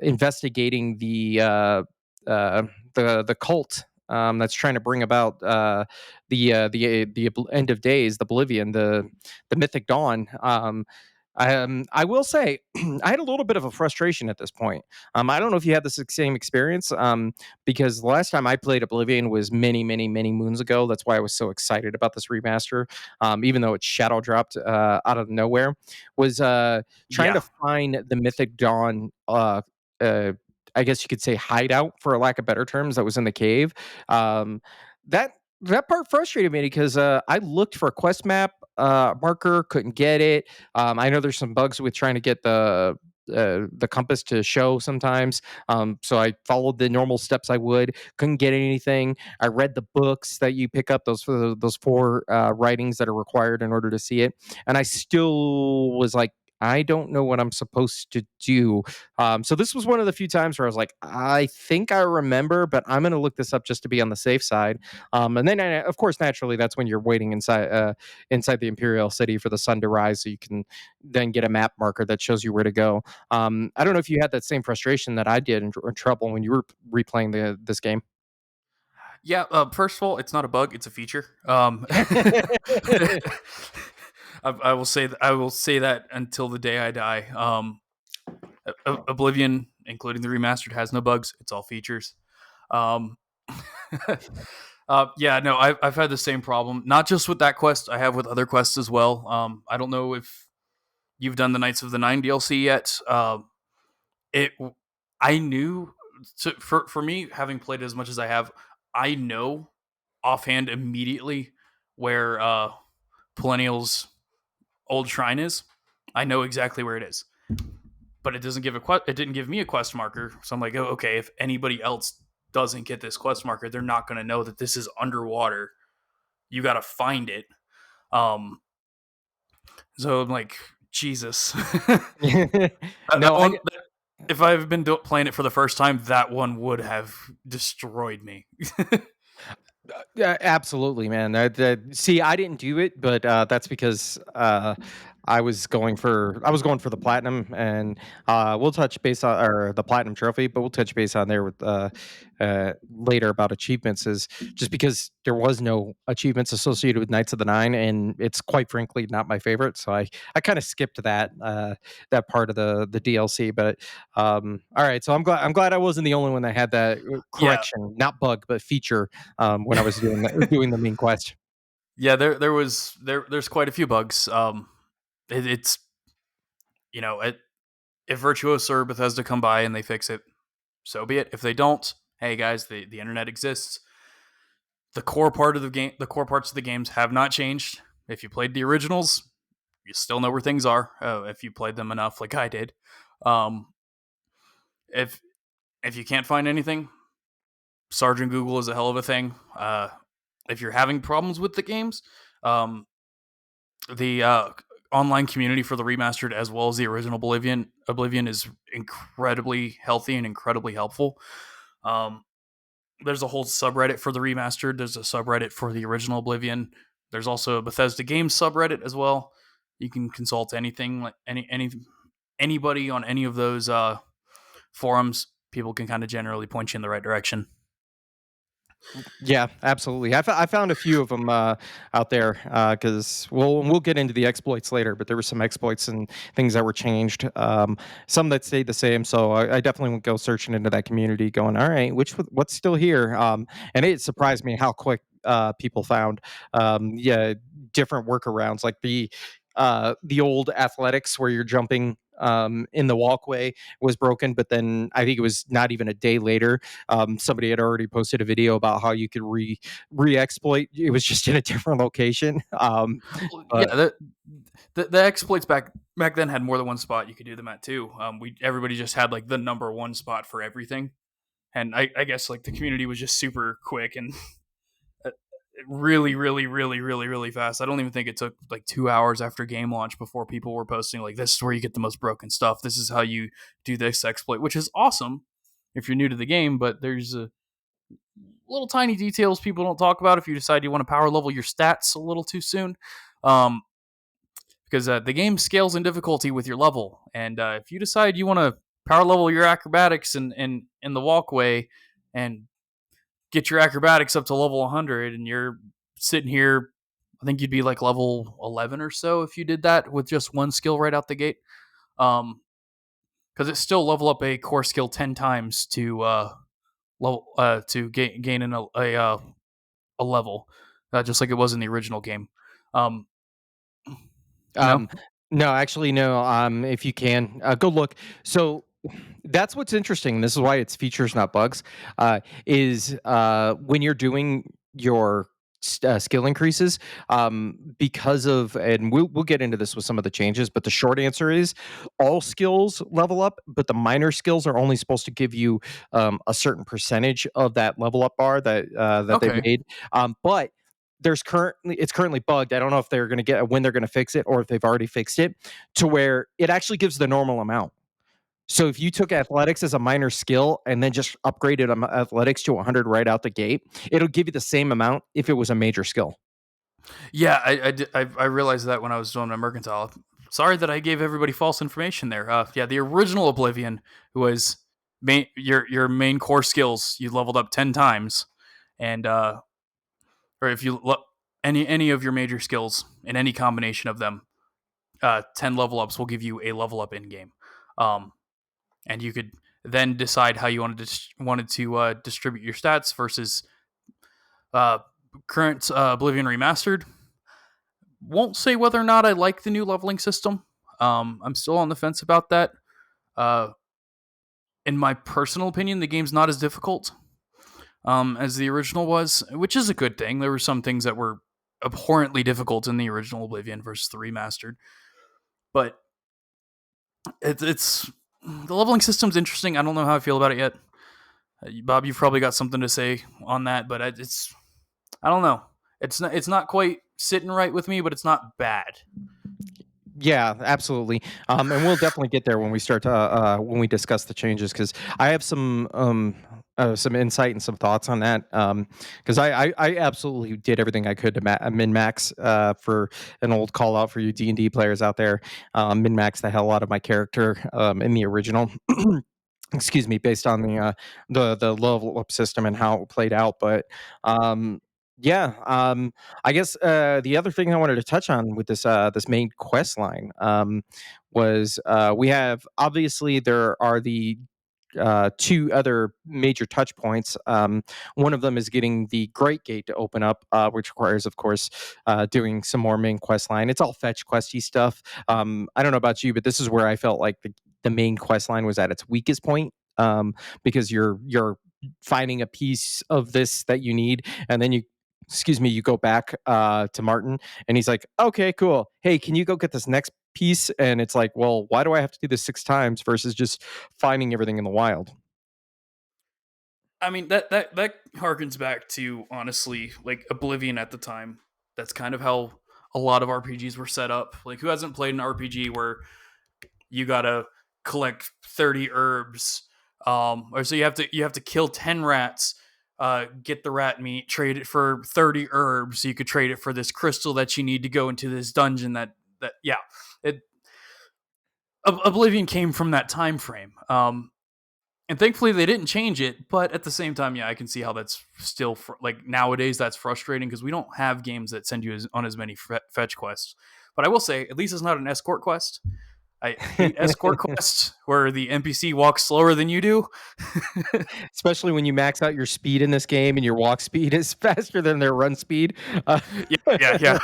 investigating uh, the cult that's trying to bring about the end of days, the Oblivion, the mythic dawn. I will say, I had a little bit of a frustration at this point. I don't know if you had the same experience, because the last time I played Oblivion was many, many, many moons ago. That's why I was so excited about this remaster, even though it shadow dropped out of nowhere. Was trying yeah, to find the mythic dawn. Uh, I guess you could say hideout for lack of better terms that was in the cave. Um, that that part frustrated me because I looked for a quest map marker, couldn't get it. I know there's some bugs with trying to get the compass to show sometimes. So I followed the normal steps I would, couldn't get anything. I read the books that you pick up, those four writings that are required in order to see it, and I still was like, I don't know what I'm supposed to do. So this was one of the few times where I was like, I think I remember, but I'm going to look this up just to be on the safe side. And then, of course, naturally, that's when you're waiting inside the Imperial City for the sun to rise, so you can then get a map marker that shows you where to go. I don't know if you had that same frustration that I did in trouble when you were replaying this game. yeah. First of all, it's not a bug; it's a feature. I will say I will say that until the day I die. Oblivion, including the remastered, has no bugs. It's all features. Um, yeah, no, I've had the same problem. Not just with that quest, I have with other quests as well. I don't know if you've done the Knights of the Nine DLC yet. It, I knew for me, having played as much as I have, I know offhand immediately where Perennial's old shrine is. I know exactly where it is, but it doesn't give it didn't give me a quest marker. So I'm like, oh, okay, if anybody else doesn't get this quest marker, they're not going to know that this is underwater. You got to find it. Um, so I'm like, Jesus. That No, I one, if I've been playing it for the first time, that one would have destroyed me. Yeah, absolutely, man. See, I didn't do it, but that's because I was going for the platinum, and we'll touch base on or the platinum trophy, but we'll touch base on there with later about achievements. Is just because there was no achievements associated with Knights of the Nine, and it's quite frankly not my favorite. So I kind of skipped that part of the DLC. But all right, so I'm glad I wasn't the only one that had that Yeah, correction, not bug, but feature when I was doing the main quest. yeah. There's quite a few bugs. It's if Virtuos or Bethesda come by and they fix it, so be it. If they don't, hey guys, the internet exists. The core parts of the games have not changed. If you played the originals, you still know where things are. If you played them enough, like I did. Um, if if you can't find anything, Sergeant Google is a hell of a thing. If you're having problems with the games, um, the online community for the remastered as well as the original Oblivion is incredibly healthy and incredibly helpful. Um, there's a whole subreddit for the remastered. There's a subreddit for the original Oblivion. There's also a Bethesda Games subreddit as well. You can consult anything like anybody on any of those forums. People can kind of generally point you in the right direction. Yeah, absolutely. I found a few of them out there because we'll get into the exploits later, but there were some exploits and things that were changed. Some that stayed the same. So I definitely would go searching into that community, going, all right, what's still here? And it surprised me how quick people found yeah different workarounds like the the old athletics where you're jumping in the walkway was broken, but then I think it was not even a day later, somebody had already posted a video about how you could re-exploit. It was just in a different location. Well, But yeah, the exploits back then had more than one spot you could do them at too. We everybody just had like the number one spot for everything, and I guess like the community was just super quick and really, really, really, really, really fast. I don't even think it took like 2 hours after game launch before people were posting like, "This is where you get the most broken stuff. This is how you do this exploit," which is awesome if you're new to the game. But there's little tiny details people don't talk about if you decide you want to power level your stats a little too soon. Um, because the game scales in difficulty with your level, and if you decide you want to power level your acrobatics in the walkway and get your acrobatics up to level 100, and you're sitting here, I think you'd be like level 11 or so if you did that with just one skill right out the gate. Because it's still level up a core skill 10 times to level to gain a level, just like it was in the original game. Um, no, Um, no, actually, no. If you can, go look. So that's what's interesting. This is why it's features, not bugs. Is when you're doing your skill increases, because of, and we'll get into this with some of the changes. But the short answer is, all skills level up, but the minor skills are only supposed to give you a certain percentage of that level up bar that they've okay. made. But it's currently bugged. I don't know if they're going to get when they're going to fix it or if they've already fixed it to where it actually gives the normal amount. So if you took athletics as a minor skill and then just upgraded athletics to 100 right out the gate, it'll give you the same amount if it was a major skill. Yeah, I realized that when I was doing my mercantile. Sorry that I gave everybody false information there. Yeah, the original Oblivion was your main core skills. You leveled up 10 times, and or if you any of your major skills in any combination of them, 10 level ups will give you a level up in game, um, and you could then decide how you wanted to distribute your stats versus uh, current Oblivion Remastered. Won't say whether or not I like the new leveling system. I'm still on the fence about that. Uh, in my personal opinion, the game's not as difficult as the original was, which is a good thing. There were some things that were abhorrently difficult in the original Oblivion versus the remastered, but it's the leveling system's interesting. I don't know how I feel about it yet. Bob, you've probably got something to say on that, but it's I don't know. It's not quite sitting right with me, but it's not bad. Yeah, absolutely. And we'll definitely get there when we start to when we discuss the changes because I have some insight and some thoughts on that. Because I absolutely did everything I could to min max for an old call out for you D&D players out there. Min max the hell out of my character in the original. Excuse me, based on the level up system and how it played out. But um, yeah, I guess the other thing I wanted to touch on with this main quest line was we have obviously there are the two other major touch points. One of them is getting the Great Gate to open up, which requires, of course, doing some more main quest line. It's all fetch questy stuff. I don't know about you, but this is where I felt like the main quest line was at its weakest point. Because you're finding a piece of this that you need, and then you go back to Martin, and he's like, "Okay, cool. Hey, can you go get this next piece?" And it's like, "Well, why do I have to do this 6 times versus just finding everything in the wild?" I mean that harkens back to honestly like Oblivion at the time. That's kind of how a lot of RPGs were set up. Like who hasn't played an RPG where you gotta collect 30 herbs, or so you have to kill 10 rats, get the rat meat, trade it for 30 herbs. So you could trade it for this crystal that you need to go into this dungeon. That yeah, it Oblivion came from that time frame. And thankfully they didn't change it, but at the same time, yeah, I can see how that's still like nowadays that's frustrating because we don't have games that send you on as many fetch quests. But I will say, at least it's not an escort quest. I hate escort quests where the NPC walks slower than you do. Especially when you max out your speed in this game and your walk speed is faster than their run speed. Uh, Yeah, yeah, yeah.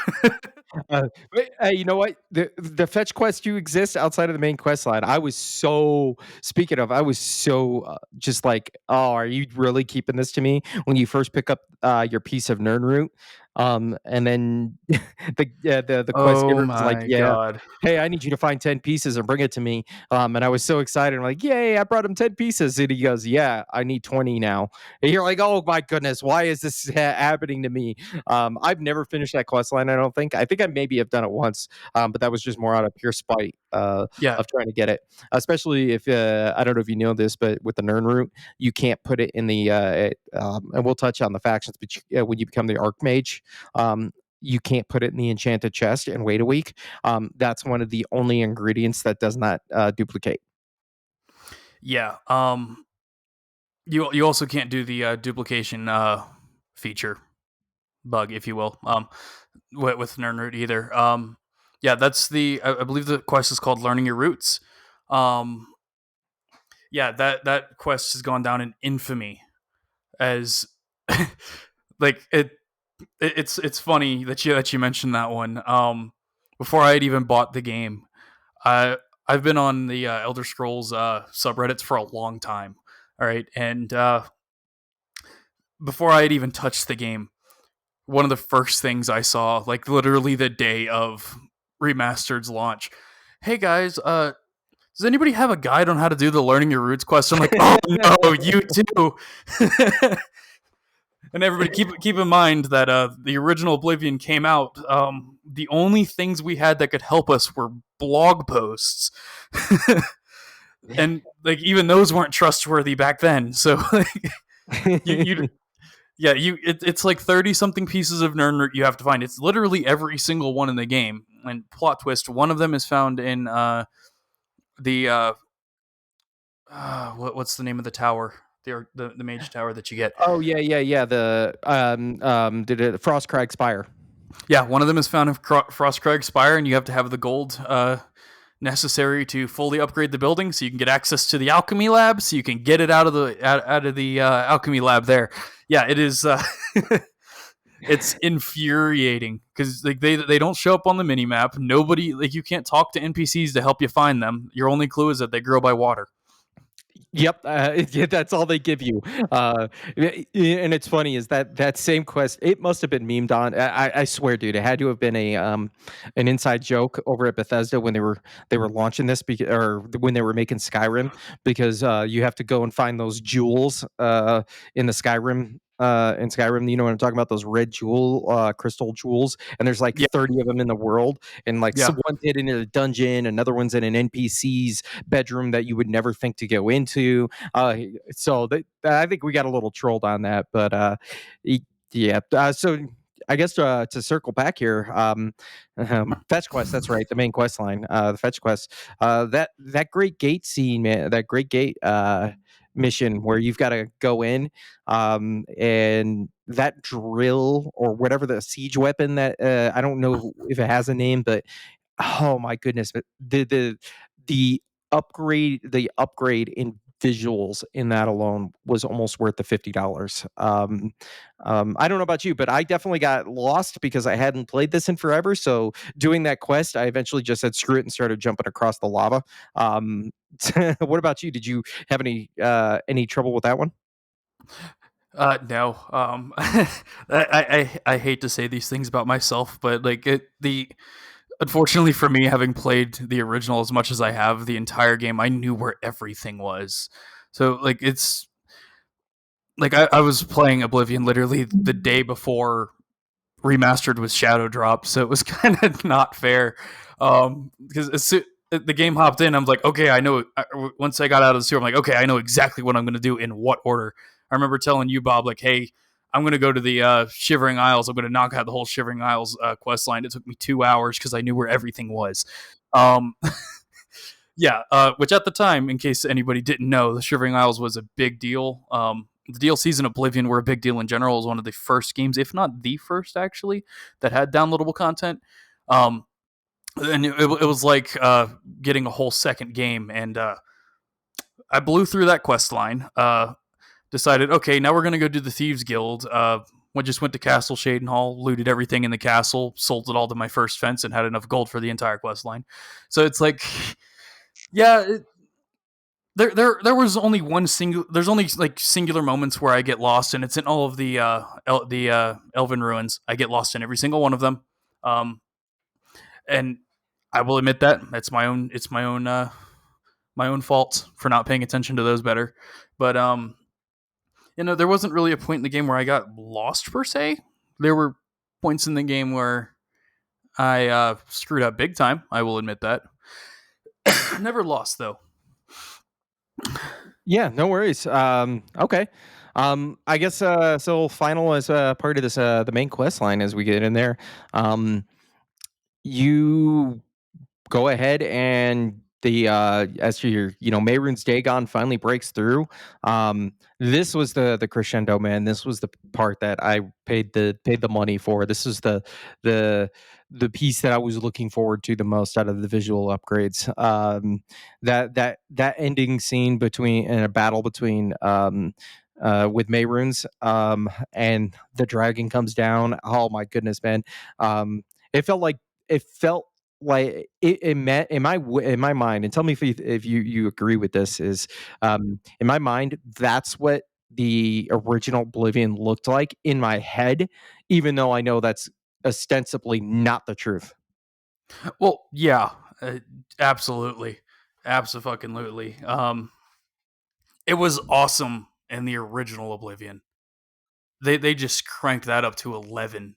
Hey, you know what? The fetch quest do exist outside of the main quest line. I was so speaking of, I was so just like, oh, are you really keeping this to me when you first pick up your piece of Nern root? And then the quest Oh giver was like, my yeah, god. hey, I need you to find 10 pieces and bring it to me. And I was so excited. I'm like, yay, I brought him 10 pieces. And he goes, yeah, I need 20 now. And you're like, oh my goodness, why is this happening to me? I've never finished that quest line. I don't think. I think I maybe have done it once, but that was just more out of pure spite Yeah. of trying to get it. Especially if I don't know if you know this, but with the Nern root, you can't put it in the. And we'll touch on the factions, but when you become the Archmage, um, you can't put it in the enchanted chest and wait a week. That's one of the only ingredients that does not duplicate. Yeah. You also can't do the duplication feature bug, if you will, with Nernroot either. Yeah, that's I believe the quest is called Learning Your Roots. Um, yeah, that quest has gone down in infamy as like it's funny that you mentioned that one. Before I had even bought the game, I I've been on the Elder Scrolls subreddits for a long time. All right, and before I had even touched the game, one of the first things I saw, like literally the day of Remastered's launch, hey guys, does anybody have a guide on how to do the Learning Your Roots quest? I'm like, oh no, you too. And everybody keep in mind that the original Oblivion came out. The only things we had that could help us were blog posts, and like even those weren't trustworthy back then. So like, you yeah it's like 30 something pieces of Nern you have to find. It's literally every single one in the game. And plot twist, one of them is found in the what's the name of the tower? The mage tower that you get. Oh yeah, yeah, yeah. The did it Frostcrag Spire. Yeah, one of them is found in Frostcrag Spire, and you have to have the gold necessary to fully upgrade the building, so you can get access to the alchemy lab, so you can get it out of the alchemy lab there. Yeah, it is. It's infuriating because like they don't show up on the mini map. Nobody like you can't talk to NPCs to help you find them. Your only clue is that they grow by water. Yep, yeah, that's all they give you. And it's funny is that same quest. It must have been memed on. I swear, dude, it had to have been an inside joke over at Bethesda when they were launching this, or when they were making Skyrim, because you have to go and find those jewels in the Skyrim. In Skyrim, you know what I'm talking about? Those red crystal jewels, and there's like Yeah, 30 of them in the world, and like yeah. one's hidden in a dungeon, another one's in an NPC's bedroom that you would never think to go into. So I think we got a little trolled on that, but yeah. So I guess to circle back here, fetch quest. That's right, the main quest line, the fetch quest. That great gate scene, man. That great gate mission where you've got to go in, and that drill or whatever the siege weapon that I don't know if it has a name, but oh my goodness, but the the upgrade in visuals in that alone was almost worth the $50. I don't know about you, but I definitely got lost because I hadn't played this in forever. So doing that quest, I eventually just said screw it and started jumping across the lava. Um, what about you? Did you have any trouble with that one? No. I hate to say these things about myself, but like the unfortunately for me, having played the original as much as I have, the entire game, I knew where everything was. So like it's like I was playing Oblivion literally the day before Remastered was shadow dropped, so it was kind of not fair. Because the game hopped in, I'm like, okay, I know. Once I got out of the sewer, I'm like, okay, I know exactly what I'm going to do in what order. I remember telling you, Bob, like, hey, I'm going to go to the Shivering Isles. I'm going to knock out the whole Shivering Isles quest line. It took me 2 hours because I knew where everything was. Um, yeah, which at the time, in case anybody didn't know, the Shivering Isles was a big deal. The DLCs in Oblivion were a big deal in general. It was one of the first games, if not the first, actually, that had downloadable content. Um, and it was like getting a whole second game. And I blew through that quest line. Decided, okay, now we're gonna go do the Thieves Guild. Went to Castle Shaden Hall, looted everything in the castle, sold it all to my first fence, and had enough gold for the entire quest line. So it's like, yeah, there was only one single. There's only like singular moments where I get lost, and it's in all of the Elven ruins. I get lost in every single one of them, and I will admit that it's my own. It's my own fault for not paying attention to those better. But there wasn't really a point in the game where I got lost per se. There were points in the game where I screwed up big time. I will admit that. Never lost though. Yeah, no worries. Okay. I guess so final as part of this the main quest line as we get in there. You go ahead and the as your Mayrune's Dagon finally breaks through. This was the crescendo, man. This was the part that I paid the money for. This is the the piece that I was looking forward to the most out of the visual upgrades. That ending scene between in a battle between with Mayrunes and the dragon comes down. Oh my goodness, man. It felt like it meant in my mind, and tell me if you agree with this, is in my mind that's what the original Oblivion looked like in my head, even though I know that's ostensibly not the truth. Well, yeah, absolutely, absolutely. It was awesome in the original Oblivion. They just cranked that up to 11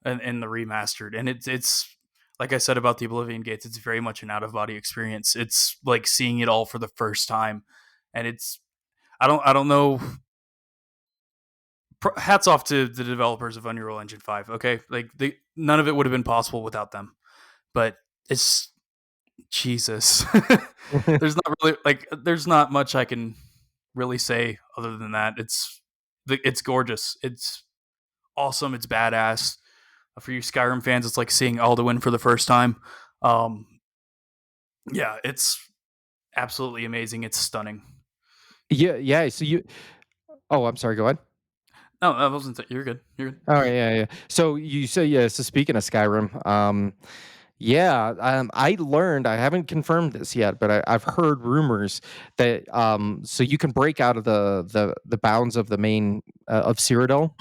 in the remastered, and it's like I said about the Oblivion gates. It's very much an out of body experience. It's like seeing it all for the first time, and it's I don't know. Hats off to the developers of Unreal Engine 5. Okay, like none of it would have been possible without them. But it's Jesus. There's not much I can really say other than that. It's gorgeous. It's awesome. It's badass. For you Skyrim fans, it's like seeing Alduin for the first time. Um, yeah, it's absolutely amazing. It's stunning. Yeah, yeah. So you Oh, I'm sorry, go ahead. No, that wasn't. You're good. You're good. All right, yeah, yeah. So you say, yeah. So speaking of Skyrim, yeah, I learned. I haven't confirmed this yet, but I've heard rumors that so you can break out of the bounds of the main of Cyrodiil,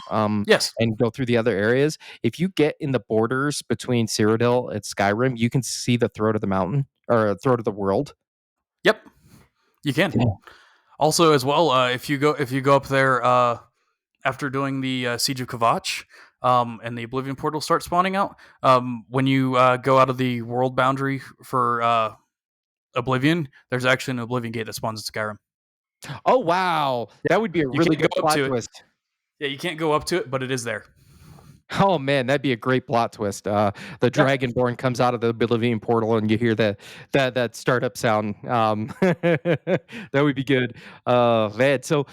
Yes. and go through the other areas. If you get in the borders between Cyrodiil and Skyrim, you can see the throat of the mountain or throat of the world. Yep. You can. Also, as well, if you go up there after doing the Siege of Kavach, and the Oblivion portal starts spawning out, when you go out of the world boundary for Oblivion, there's actually an Oblivion gate that spawns in Skyrim. Oh wow, Yeah, that would be a you really can't good go up plot to it. twist. Yeah, you can't go up to it, but it is there. Oh man, that'd be a great plot twist. The Yeah, Dragonborn comes out of the Oblivion portal, and you hear that startup sound. That would be good. Man, so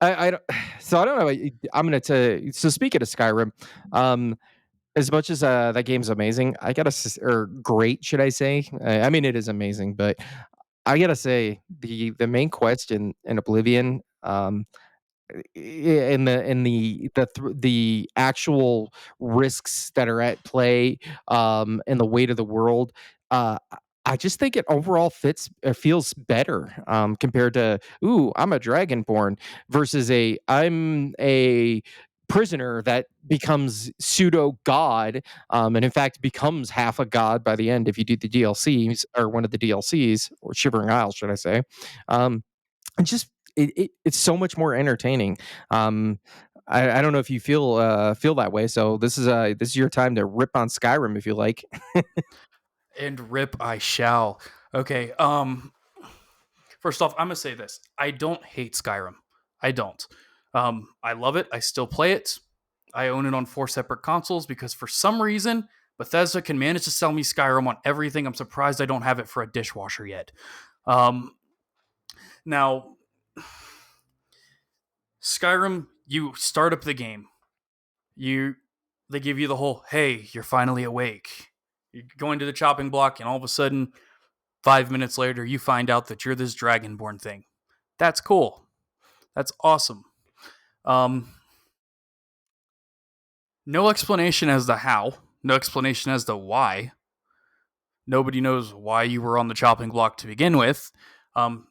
I don't, so I don't know. I'm gonna tell. So speaking of Skyrim, um, as much as that game's amazing, I gotta or great, should I say? I mean, it is amazing, but I gotta say the main quest in Oblivion. The actual risks that are at play, and the weight of the world, I just think it overall feels better, compared to, "Ooh, I'm a dragonborn," versus I'm a prisoner that becomes pseudo god, and in fact becomes half a god by the end if you do the DLCs or one of the DLCs, or Shivering Isles, should I say. Um and just it's so much more entertaining. Um, I don't know if you feel that way. So this is your time to rip on Skyrim if you like. and rip I shall. Okay. First off, I'm gonna say this: I don't hate Skyrim. I don't. I love it. I still play it. I own it on 4 separate consoles because for some reason Bethesda can manage to sell me Skyrim on everything. I'm surprised I don't have it for a dishwasher yet. Um, now, Skyrim, you start up the game. You They give you the whole, "Hey, you're finally awake." You go into the chopping block, and all of a sudden, 5 minutes later, you find out that you're this Dragonborn thing. That's cool. That's awesome. Um, No explanation as to how. No explanation as to why. Nobody knows why you were on the chopping block to begin with. Um,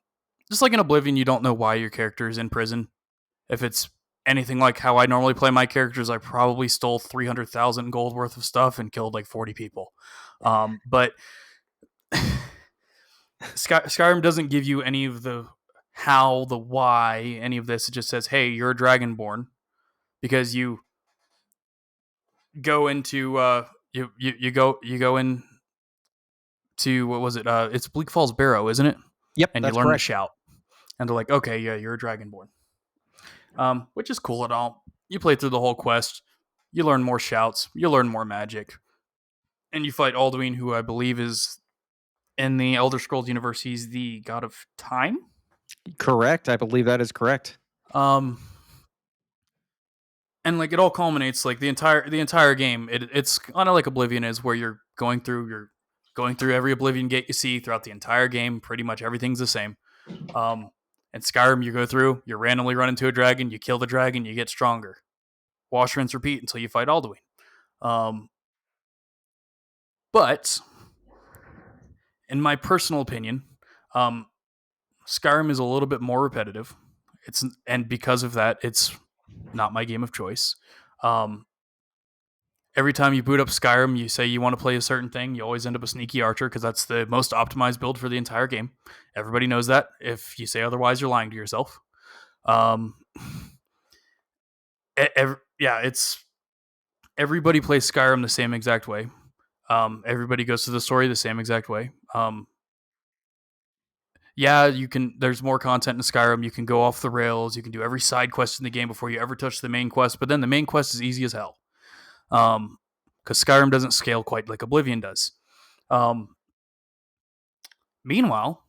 just like in Oblivion, you don't know why your character is in prison. If it's anything like how I normally play my characters, I probably stole 300,000 gold worth of stuff and killed like 40 people. But Skyrim doesn't give you any of the how, the why, any of this. It just says, "Hey, you're a dragonborn," because you go into you go in to what was it? It's Bleak Falls Barrow, isn't it? Yep, And you that's learn to correct. shout, and they're like, "Okay, yeah, you're a dragonborn," which is cool at all. You play through the whole quest, you learn more shouts, you learn more magic, and you fight Alduin, who I believe is in the Elder Scrolls universe. He's the god of time. Correct. I believe that is correct. Um, and like it all culminates like the entire game. It's kind of like Oblivion is, where you're going through every Oblivion gate you see throughout the entire game. Pretty much everything's the same. Um, and Skyrim, you go through, you randomly run into a dragon, you kill the dragon, you get stronger. Wash, rinse, repeat until you fight Alduin. Um, but in my personal opinion, um, Skyrim is a little bit more repetitive. And because of that, it's not my game of choice. Um, every time you boot up Skyrim, you say you want to play a certain thing, you always end up a sneaky archer because that's the most optimized build for the entire game. Everybody knows that. If you say otherwise, you're lying to yourself. Um, yeah, it's everybody plays Skyrim the same exact way. Everybody goes through the story the same exact way. Yeah, you can. There's more content in Skyrim. You can go off the rails. You can do every side quest in the game before you ever touch the main quest. But then the main quest is easy as hell. Because Skyrim doesn't scale quite like Oblivion does. Um, Meanwhile,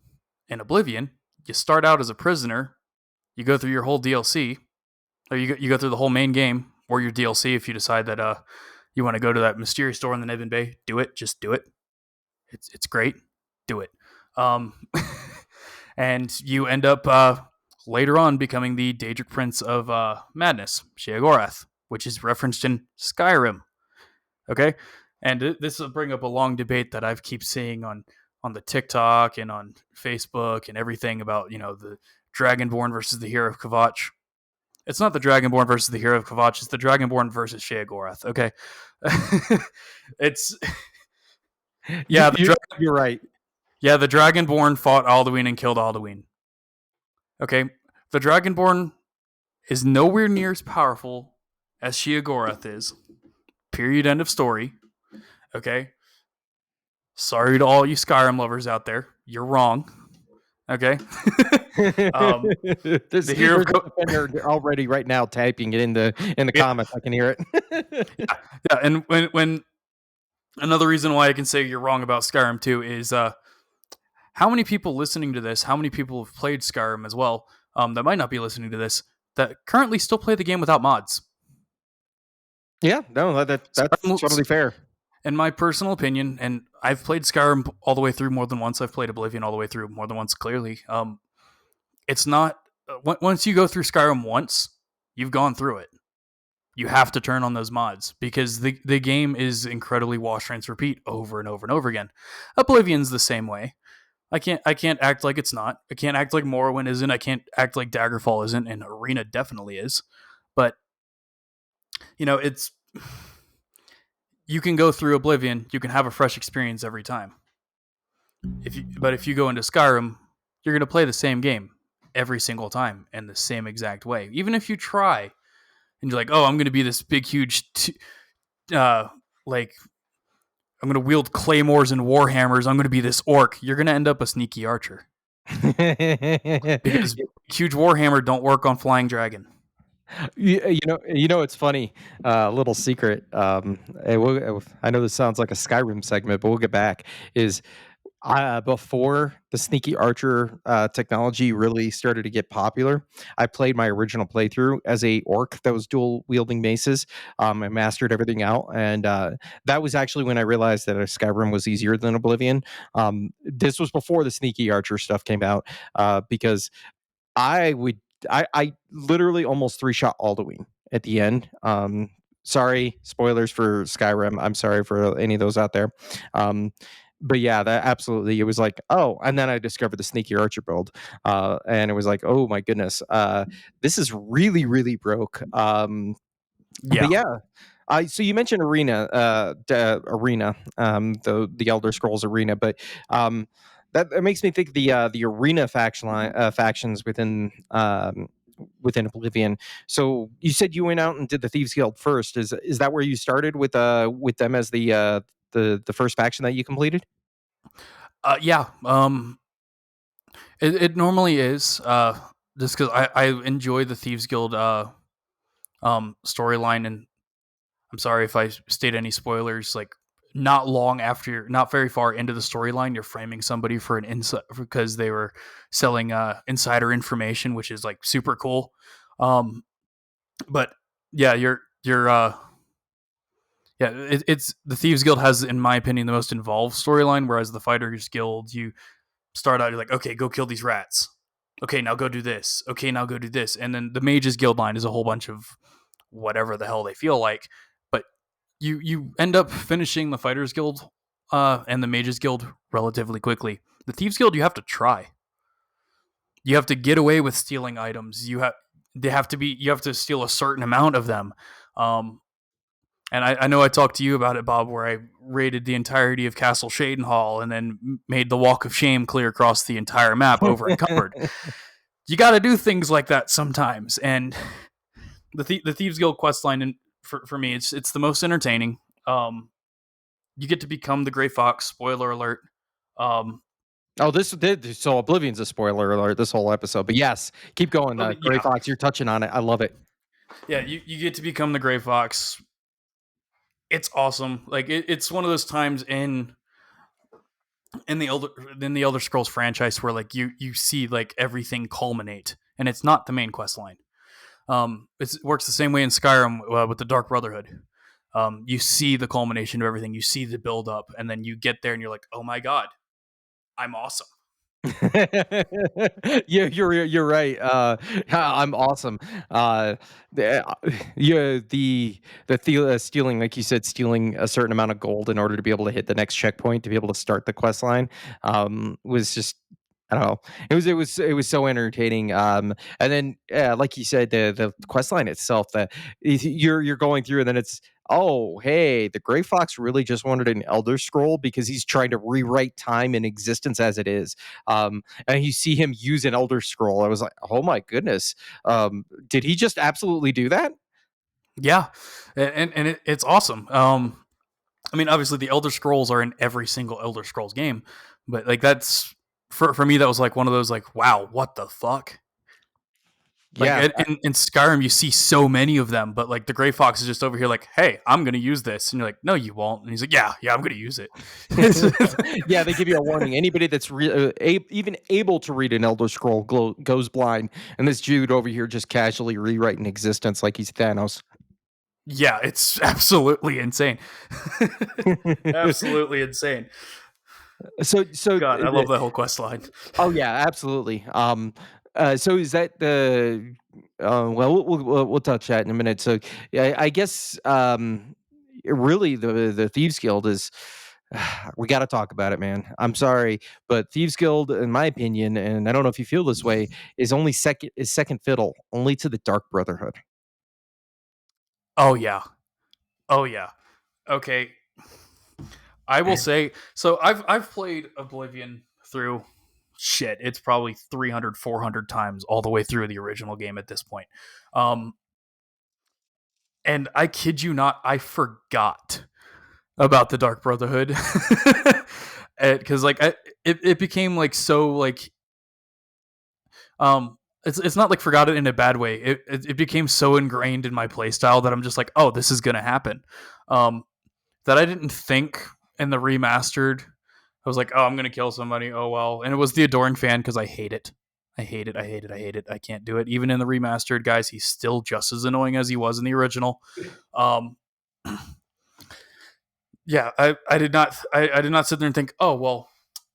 in Oblivion, you start out as a prisoner. You go through your whole DLC, or you go through the whole main game, or your DLC if you decide that you want to go to that mysterious door in the Niven Bay. Do it. Just do it. It's great. Do it. Um, and you end up later on becoming the Daedric Prince of Madness, Sheogorath, which is referenced in Skyrim. Okay, and this will bring up a long debate that I've keep seeing on the TikTok and on Facebook and everything about the Dragonborn versus the Hero of Kvatch. It's not the Dragonborn versus the Hero of Kvatch. It's the Dragonborn versus Sheogorath. Okay, it's You, yeah you, you're right. the Dragonborn fought Alduin and killed Alduin. Okay, the Dragonborn is nowhere near as powerful as Sheogorath is. Period. End of story. Okay. Sorry to all you Skyrim lovers out there. You're wrong. Okay. um, there's the hero there's of a defender already right now typing it in the yeah, comments. I can hear it. yeah, and when another reason why I can say you're wrong about Skyrim too is how many people listening to this, how many people have played Skyrim as well, that might not be listening to this, that currently still play the game without mods. Yeah, no, that's Skyrim, totally fair. in my personal opinion, and I've played Skyrim all the way through more than once. I've played Oblivion all the way through more than once. Clearly, it's not. Once you go through Skyrim once, you've gone through it. You have to turn on those mods because the game is incredibly wash, rinse, repeat over and over and over again. Oblivion's the same way. I can't act like it's not. I can't act like Morrowind isn't. I can't act like Daggerfall isn't, and Arena definitely is. But it's you can go through Oblivion, you can have a fresh experience every time. If you go into Skyrim, you're going to play the same game every single time in the same exact way. Even if you try and you're like, "Oh, I'm going to be this big huge like I'm going to wield claymores and warhammers. I'm going to be this orc." You're going to end up a sneaky archer because huge warhammer don't work on flying dragon. It's funny. Little secret. I know this sounds like a Skyrim segment, but we'll get back. Is before the sneaky archer technology really started to get popular, I played my original playthrough as a orc that was dual wielding maces. I mastered everything out, and that was actually when I realized that Skyrim was easier than Oblivion. This was before the sneaky archer stuff came out, because I would I literally almost three shot Alduin at the end. Sorry, spoilers for Skyrim. I'm sorry for any of those out there. Um, but yeah, that absolutely. It was like, oh, and then I discovered the sneaky archer build, and it was like, oh my goodness, this is really, really broke. But Yeah. yeah, so you mentioned arena, the Elder Scrolls arena, but that makes me think the arena factions within Oblivion. So you said you went out and did the Thieves Guild first. Is that where you started with them as the first faction that you completed? Yeah. It normally is. Just because I enjoy the Thieves Guild storyline, and I'm sorry if I state any spoilers. Like, not long after, not very far into the storyline, you're framing somebody for an insight because they were selling insider information, which is like super cool. Um, but yeah, it's the Thieves Guild has, in my opinion, the most involved storyline, whereas the Fighters Guild, you start out, you're like, okay, go kill these rats. Okay, now go do this. Okay, now go do this. And then the Mages Guild line is a whole bunch of whatever the hell they feel like. But you end up finishing the Fighters Guild and the Mages Guild relatively quickly. The Thieves Guild, you have to try. You have to get away with stealing items. You have to steal a certain amount of them. Um, and I know I talked to you about it, Bob, where I raided the entirety of Castle Shadenhall and then made the Walk of Shame clear across the entire map over encumbered. You got to do things like that sometimes, and the Thieves Guild questline, and for me, it's the most entertaining. You get to become the Gray Fox. Spoiler alert. Um, Oh, this did so. Oblivion's a spoiler alert. This whole episode, but yes, keep going. Gray yeah, Fox, you're touching on it. I love it. yeah. You get to become the Gray Fox. It's awesome. Like it's one of those times in the Elder Scrolls franchise where like you see like everything culminate, and it's not the main quest line. It works the same way in Skyrim with the Dark Brotherhood. You see the culmination of everything. You see the build up, and then you get there, and you're like, "Oh my god, I'm awesome." Yeah, you're right. I'm awesome. The, yeah, stealing, like you said, stealing a certain amount of gold in order to be able to hit the next checkpoint to be able to start the quest line, was just. I don't know. It was so entertaining. And then like you said, the quest line itself, that you're going through, and then it's, oh, hey, the Gray Fox really just wanted an Elder Scroll because he's trying to rewrite time and existence as it is. And you see him use an Elder Scroll. I was like, oh my goodness, did he just absolutely do that? Yeah, and it's awesome. I mean, obviously, the Elder Scrolls are in every single Elder Scrolls game, but like that's for me, that was like one of those like, wow, what the fuck? Like Yeah. in Skyrim, you see so many of them, but like the Gray Fox is just over here, like, "Hey, I'm gonna use this," and you're like, "No, you won't." And he's like, "Yeah, yeah, I'm gonna use it." Yeah, they give you a warning. Anybody that's even able to read an Elder Scroll goes blind, and this dude over here just casually rewriting existence like he's Thanos. Yeah, it's absolutely insane. Absolutely insane. So God, I love that whole quest line. oh yeah, absolutely. So is that the? Well, we'll touch that in a minute. So yeah, I guess really the Thieves Guild is. We got to talk about it, man. I'm sorry, but Thieves Guild, in my opinion, and I don't know if you feel this way, is second fiddle only to the Dark Brotherhood. Oh yeah. Oh yeah. Okay. I will say so I've played Oblivion through shit. It's probably 300 400 times all the way through the original game at this point. Um and I kid you not, I forgot about the Dark Brotherhood. Cuz like it became like so like it's not like forgot it in a bad way. It became so ingrained in my playstyle that I'm just like, "Oh, this is going to happen." Um that I didn't think in the remastered. I was like, oh, I'm gonna kill somebody. Oh well, and it was the Adoring Fan because I hate it. I hate it. I hate it. I hate it. I can't do it. Even in the remastered, guys, he's still just as annoying as he was in the original. Um, yeah, I did not sit there and think, oh well,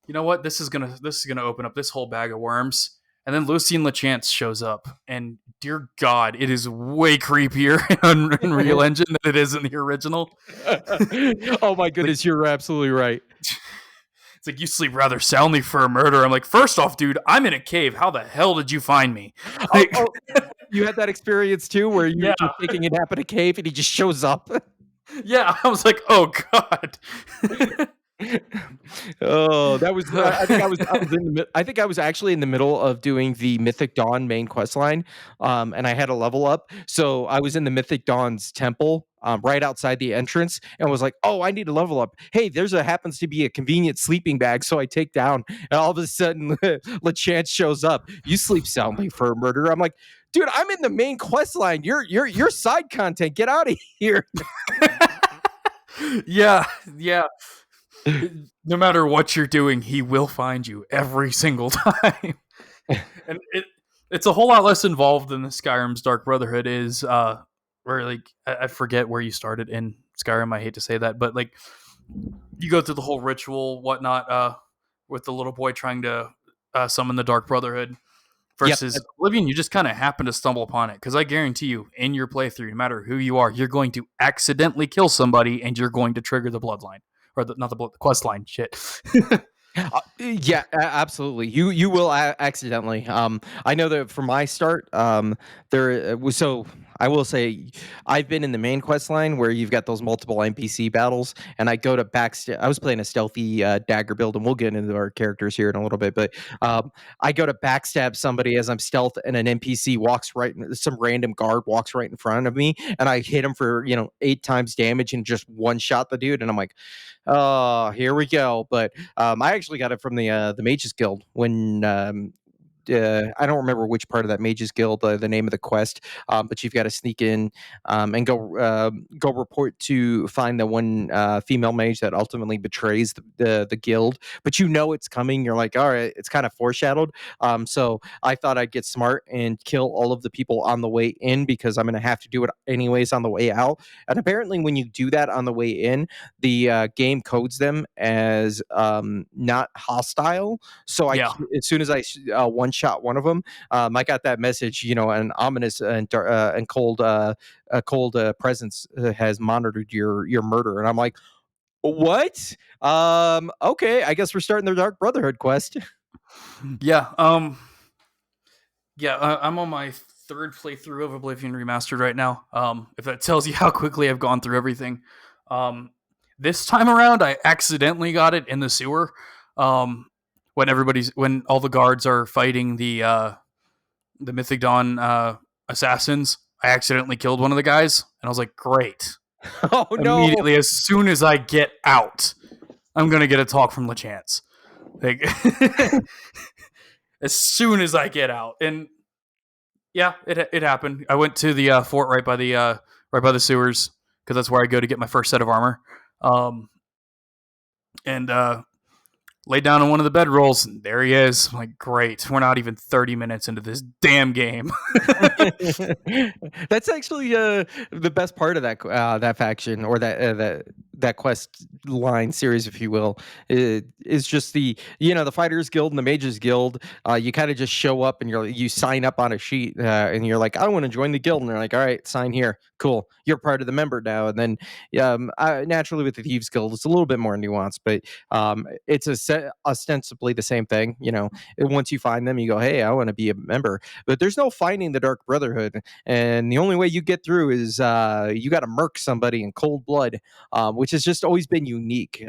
you know what, this is gonna open up this whole bag of worms. And then Lucien LeChance shows up, and dear God, it is way creepier in Unreal Engine than it is in the original. Oh my Like, goodness, you're absolutely right. it's like, you sleep rather soundly for a murder. I'm like, first off, dude, I'm in a cave. How the hell did you find me? Oh, Like, oh, you had that experience too, where yeah, you're taking a nap in a cave and he just shows up. yeah. I was like, oh God. Oh, that was I was in the I think I was actually in the middle of doing the Mythic Dawn main quest line, and I had a level up. So I was in the Mythic Dawn's temple, right outside the entrance, and was like, "Oh, I need to level up. Hey, there's a happens to be a convenient sleeping bag." So I take down, and all of a sudden, LeChance shows up. You sleep soundly for a murderer. I'm like, dude, I'm in the main quest line. You're side content. Get out of here. Yeah, yeah. No matter what you're doing, he will find you every single time. And it's a whole lot less involved than the Skyrim's Dark Brotherhood is. Where like I forget where you started in Skyrim. I hate to say that, but like you go through the whole ritual, whatnot, with the little boy trying to summon the Dark Brotherhood. Yep. Versus Oblivion, you just kind of happen to stumble upon it. Because I guarantee you, in your playthrough, no matter who you are, you're going to accidentally kill somebody, and you're going to trigger the bloodline or not the quest line. Shit. Yeah, absolutely. You will accidentally. I know that for my start, there was so I will say I've been in the main quest line where you've got those multiple NPC battles, and I go to backstab. I was playing a stealthy dagger build, and we'll get into our characters here in a little bit, but I go to backstab somebody as I'm stealth, and an NPC walks right, some random guard walks right in front of me, and I hit him for 8 times damage and just one shot the dude, and I'm like, oh, here we go. But I actually got it from the Mages Guild when I don't remember which part of that Mages Guild, the name of the quest, but you've got to sneak in and go report to find the one female mage that ultimately betrays the guild. But it's coming. You're like, all right, it's kind of foreshadowed. So I thought I'd get smart and kill all of the people on the way in because I'm going to have to do it anyways on the way out. And apparently, when you do that on the way in, the game codes them as not hostile. So Yeah. as soon as I one shot one of them, I got that message, an ominous and cold presence has monitored your murder, and I'm like, what? Okay, I guess we're starting the Dark Brotherhood quest. Yeah. Yeah. I'm on my third playthrough of Oblivion Remastered right now. If that tells you how quickly I've gone through everything. This time around, I accidentally got it in the sewer. When all the guards are fighting the Mythic Dawn assassins, I accidentally killed one of the guys, and I was like, great. Oh no! Immediately, as soon as I get out, I'm gonna get a talk from LeChance. Like, as soon as I get out, and yeah, it happened. I went to the fort right by the sewers because that's where I go to get my first set of armor. And laid down on one of the bedrolls, and there he is. I'm like, great. We're not even 30 minutes into this damn game. That's actually the best part of that faction or that quest line series, if you will, is just the Fighters Guild and the Mages Guild. You kind of just show up and you sign up on a sheet and you're like, I want to join the guild, and they're like, all right, sign here, cool, you're part of the member now. And then naturally with the Thieves Guild, it's a little bit more nuanced, but it's ostensibly the same thing. Once you find them, you go, hey, I want to be a member. But there's no finding the Dark Brotherhood, and the only way you get through is you got to murk somebody in cold blood, which has just always been unique,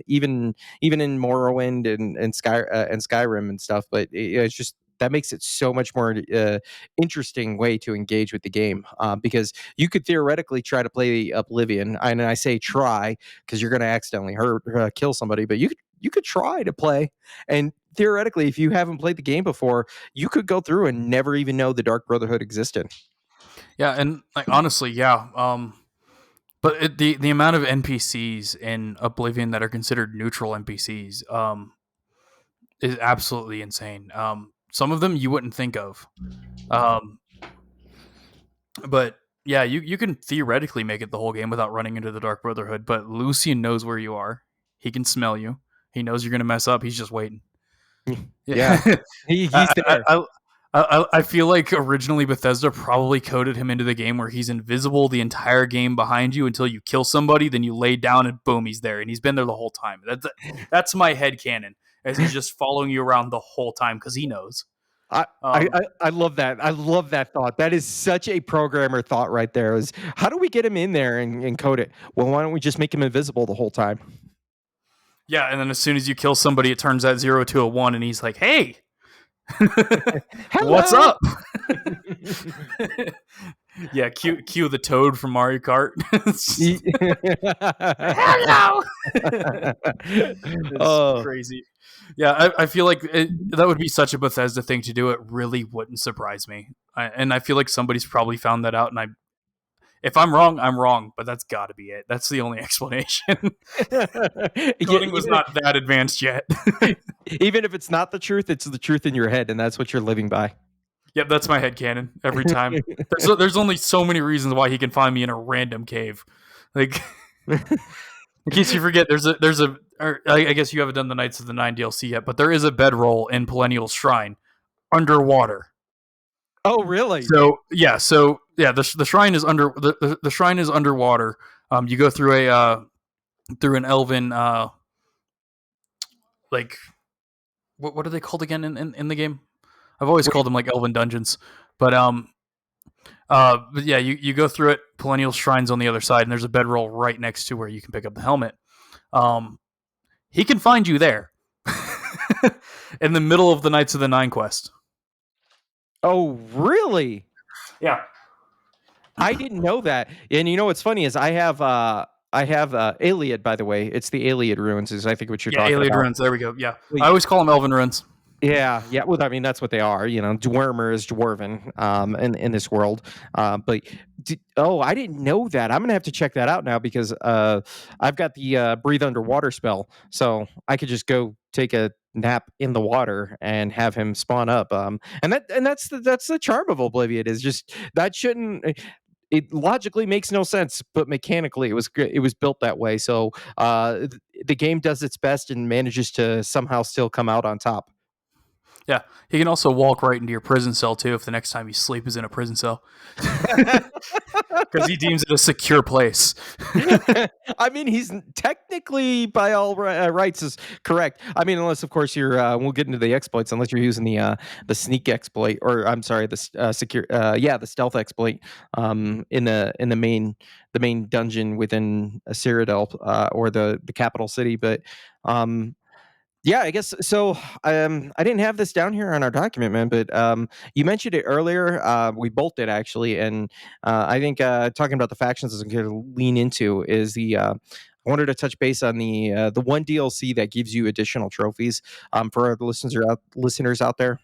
even in Morrowind and Skyrim and stuff. But it's just that makes it so much more interesting way to engage with the game, because you could theoretically try to play Oblivion, and I say try because you're going to accidentally kill somebody, but you could try to play, and theoretically, if you haven't played the game before, you could go through and never even know the Dark Brotherhood existed. Yeah, and like honestly, yeah. But the amount of NPCs in Oblivion that are considered neutral NPCs is absolutely insane. Some of them you wouldn't think of. Um, but yeah, you can theoretically make it the whole game without running into the Dark Brotherhood. But Lucian knows where you are. He can smell you. He knows you're gonna mess up. He's just waiting. Yeah, I, he's I, there. I feel like originally Bethesda probably coded him into the game where he's invisible the entire game behind you until you kill somebody, then you lay down and boom, he's there, and he's been there the whole time. That's my head canon, as he's just following you around the whole time because he knows. I, I Um, I I love that. I love that thought. That is such a programmer thought right there. Is how do we get him in there and code it? Well, why don't we just make him invisible the whole time? yeah, and then as soon as you kill somebody, it turns that 0 to a 1, and he's like, "Hey, what's Hello. up?" Yeah, cue the toad from Mario Kart. Ye- Hello. It's oh, crazy. Yeah, I feel like that would be such a Bethesda thing to do. It really wouldn't surprise me, and I feel like somebody's probably found that out. And if I'm wrong, I'm wrong, but that's got to be it. That's the only explanation. yeah. Coding was not that advanced yet. Even if it's not the truth, it's the truth in your head, and that's what you're living by. Yep, that's my headcanon every time. There's only so many reasons why he can find me in a random cave. Like, in case you forget, I guess you haven't done the Knights of the Nine DLC yet, but there is a bedroll in Perennial Shrine underwater. Oh, really? The shrine is the shrine is underwater. You go through a through an elven like what are they called again in the game? I've always called them like elven dungeons, but but yeah, you go through it. Perennial Shrine's on the other side, and there's a bedroll right next to where you can pick up the helmet. Um, he can find you there in the middle of the Knights of the Nine quest. Oh, really? Yeah, I didn't know that. And you know what's funny is I have Iliad, by the way. It's the Iliad ruins is I think what you're yeah, talking Alien about. ruins. There we go. Yeah, I Wait, always call them elven ruins. yeah, yeah. Well, I mean that's what they are. You know, Dwemer is dwarven in this world. But oh, I didn't know that. I'm gonna have to check that out now because I've got the breathe underwater spell, so I could just go take a nap in the water and have him spawn up. And that's the charm of Oblivion is just that shouldn't. It logically makes no sense, but mechanically it was built that way. So the game does its best and manages to somehow still come out on top. Yeah, he can also walk right into your prison cell too if the next time you sleep is in a prison cell, because he deems it a secure place. I mean, he's technically by all rights is correct. I mean, unless of course you're, we'll get into the exploits. Unless you're using the sneak exploit, or I'm sorry, the secure, yeah, the stealth exploit, in the main dungeon within a Cyrodiil, or the capital city. But um, yeah, I guess so. I didn't have this down here on our document, man, but you mentioned it earlier. We both did actually, and I think talking about the factions is going to lean into is the. I wanted to touch base on the one DLC that gives you additional trophies. For our listeners out there,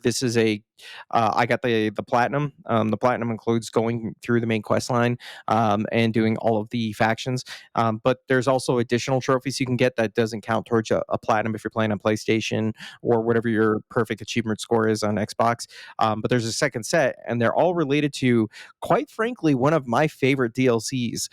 this is a I got the platinum. The platinum includes going through the main quest line and doing all of the factions. But there's also additional trophies you can get that doesn't count towards a platinum if you're playing on PlayStation or whatever your perfect achievement score is on Xbox. But there's a second set, and they're all related to, quite frankly, one of my favorite DLCs.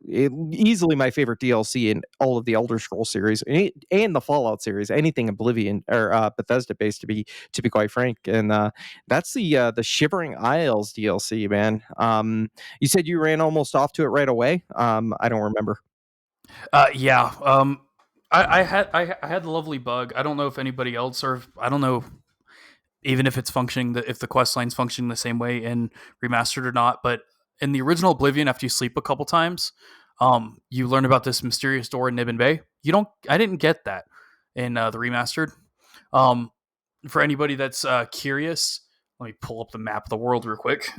Easily my favorite DLC in all of the Elder Scroll series and the Fallout series. Anything Oblivion or Bethesda based, to be quite frank. And that's the Shivering Isles DLC, man. You said you ran almost off to it right away. I don't remember. Yeah. I had the lovely bug. I don't know if anybody else or I don't know even if it's functioning if the quest line's functioning the same way in remastered or not. But in the original Oblivion, after you sleep a couple times, you learn about this mysterious door in Nibbin Bay. You don't. I didn't get that in the remastered. Um, for anybody that's curious, let me pull up the map of the world real quick.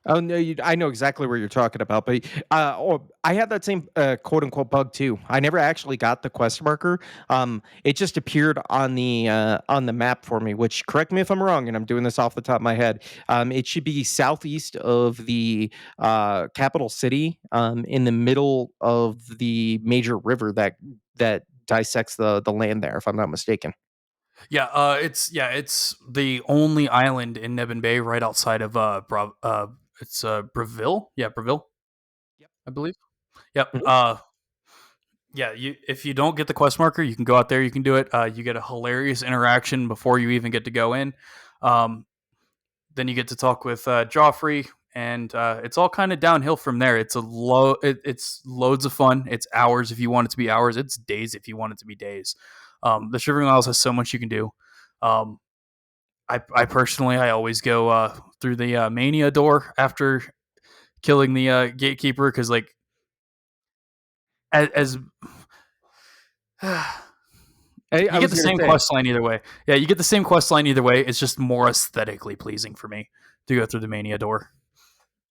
Oh no, I know exactly where you're talking about, but I had that same quote unquote bug too. I never actually got the quest marker. It just appeared on the map for me. Which, correct me if I'm wrong, and I'm doing this off the top of my head. It should be southeast of the capital city, in the middle of the major river that dissects the land there, if I'm not mistaken. It's the only island in Nibbin Bay right outside of it's Breville. Yeah, Breville, Yep. I believe. Yep. Mhm. Yeah, if you don't get the quest marker, you can go out there. You can do it. You get a hilarious interaction before you even get to go in. Um, then you get to talk with Joffrey, and it's all kind of downhill from there. It's loads of fun. It's hours if you want it to be hours. It's days if you want it to be days. The Shivering Isles has so much you can do. Um, I personally, I always go through the Mania door after killing the gatekeeper because like as I you get was the gonna same say, quest line either way. Yeah, you get the same quest line either way. It's just more aesthetically pleasing for me to go through the Mania door.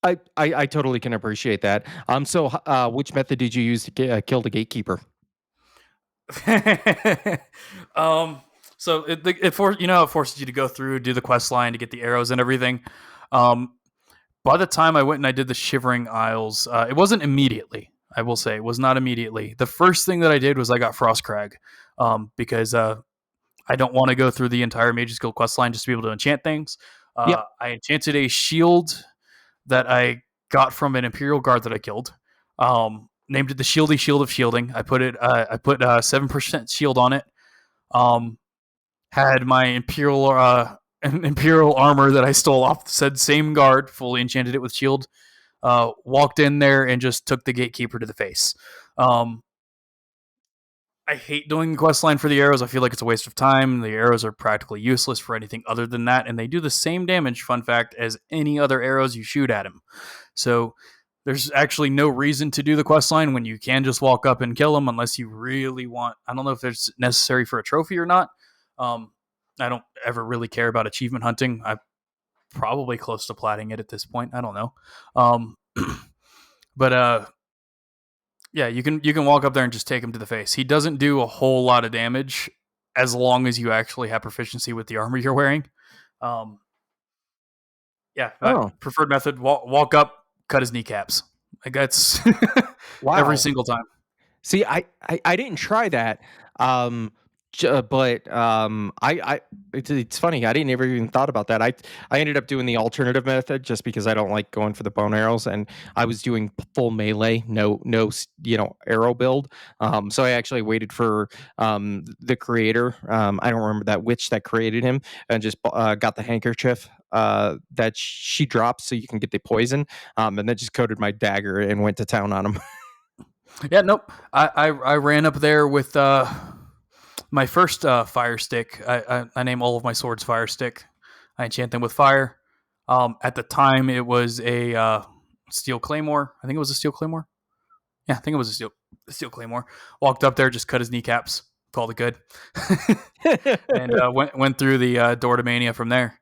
I totally can appreciate that. So, which method did you use to kill the gatekeeper? um, so it forces you to go through, do the quest line to get the arrows and everything. Um, by the time I went and I did the Shivering Isles, it wasn't immediately. I will say it was not immediately. The first thing that I did was I got Frostcrag, because I don't want to go through the entire Mage's Guild quest line just to be able to enchant things. Yep. I enchanted a shield that I got from an Imperial Guard that I killed. Named it the Shieldy Shield of Shielding. I put 7% shield on it. Um, had my Imperial armor that I stole off said same guard, fully enchanted it with shield. Walked in there and just took the gatekeeper to the face. Um, I hate doing the quest line for the arrows. I feel like it's a waste of time. The arrows are practically useless for anything other than that, and they do the same damage, fun fact, as any other arrows you shoot at them. So there's actually no reason to do the quest line when you can just walk up and kill them unless you really want. I don't know if it's necessary for a trophy or not. Um, I don't ever really care about achievement hunting. I'm probably close to platting it at this point. I don't know. Um, but yeah, you can walk up there and just take him to the face. He doesn't do a whole lot of damage as long as you actually have proficiency with the armor you're wearing. Um, yeah, Oh, preferred method: walk up, cut his kneecaps. Like that's every wow. single time. See, I didn't try that. Um, but it's funny. I didn't ever even thought about that. I ended up doing the alternative method just because I don't like going for the bone arrows, and I was doing full melee, arrow build. So I actually waited for the creator. I don't remember that witch that created him, and just got the handkerchief that she drops so you can get the poison. And then just coated my dagger and went to town on him. Yeah, nope. I ran up there with my first fire stick. I name all of my swords fire stick. I enchant them with fire. At the time, it was a steel claymore. I think it was a steel claymore. Yeah, I think it was a steel claymore. Walked up there, just cut his kneecaps, called it good, and went through the door to mania from there.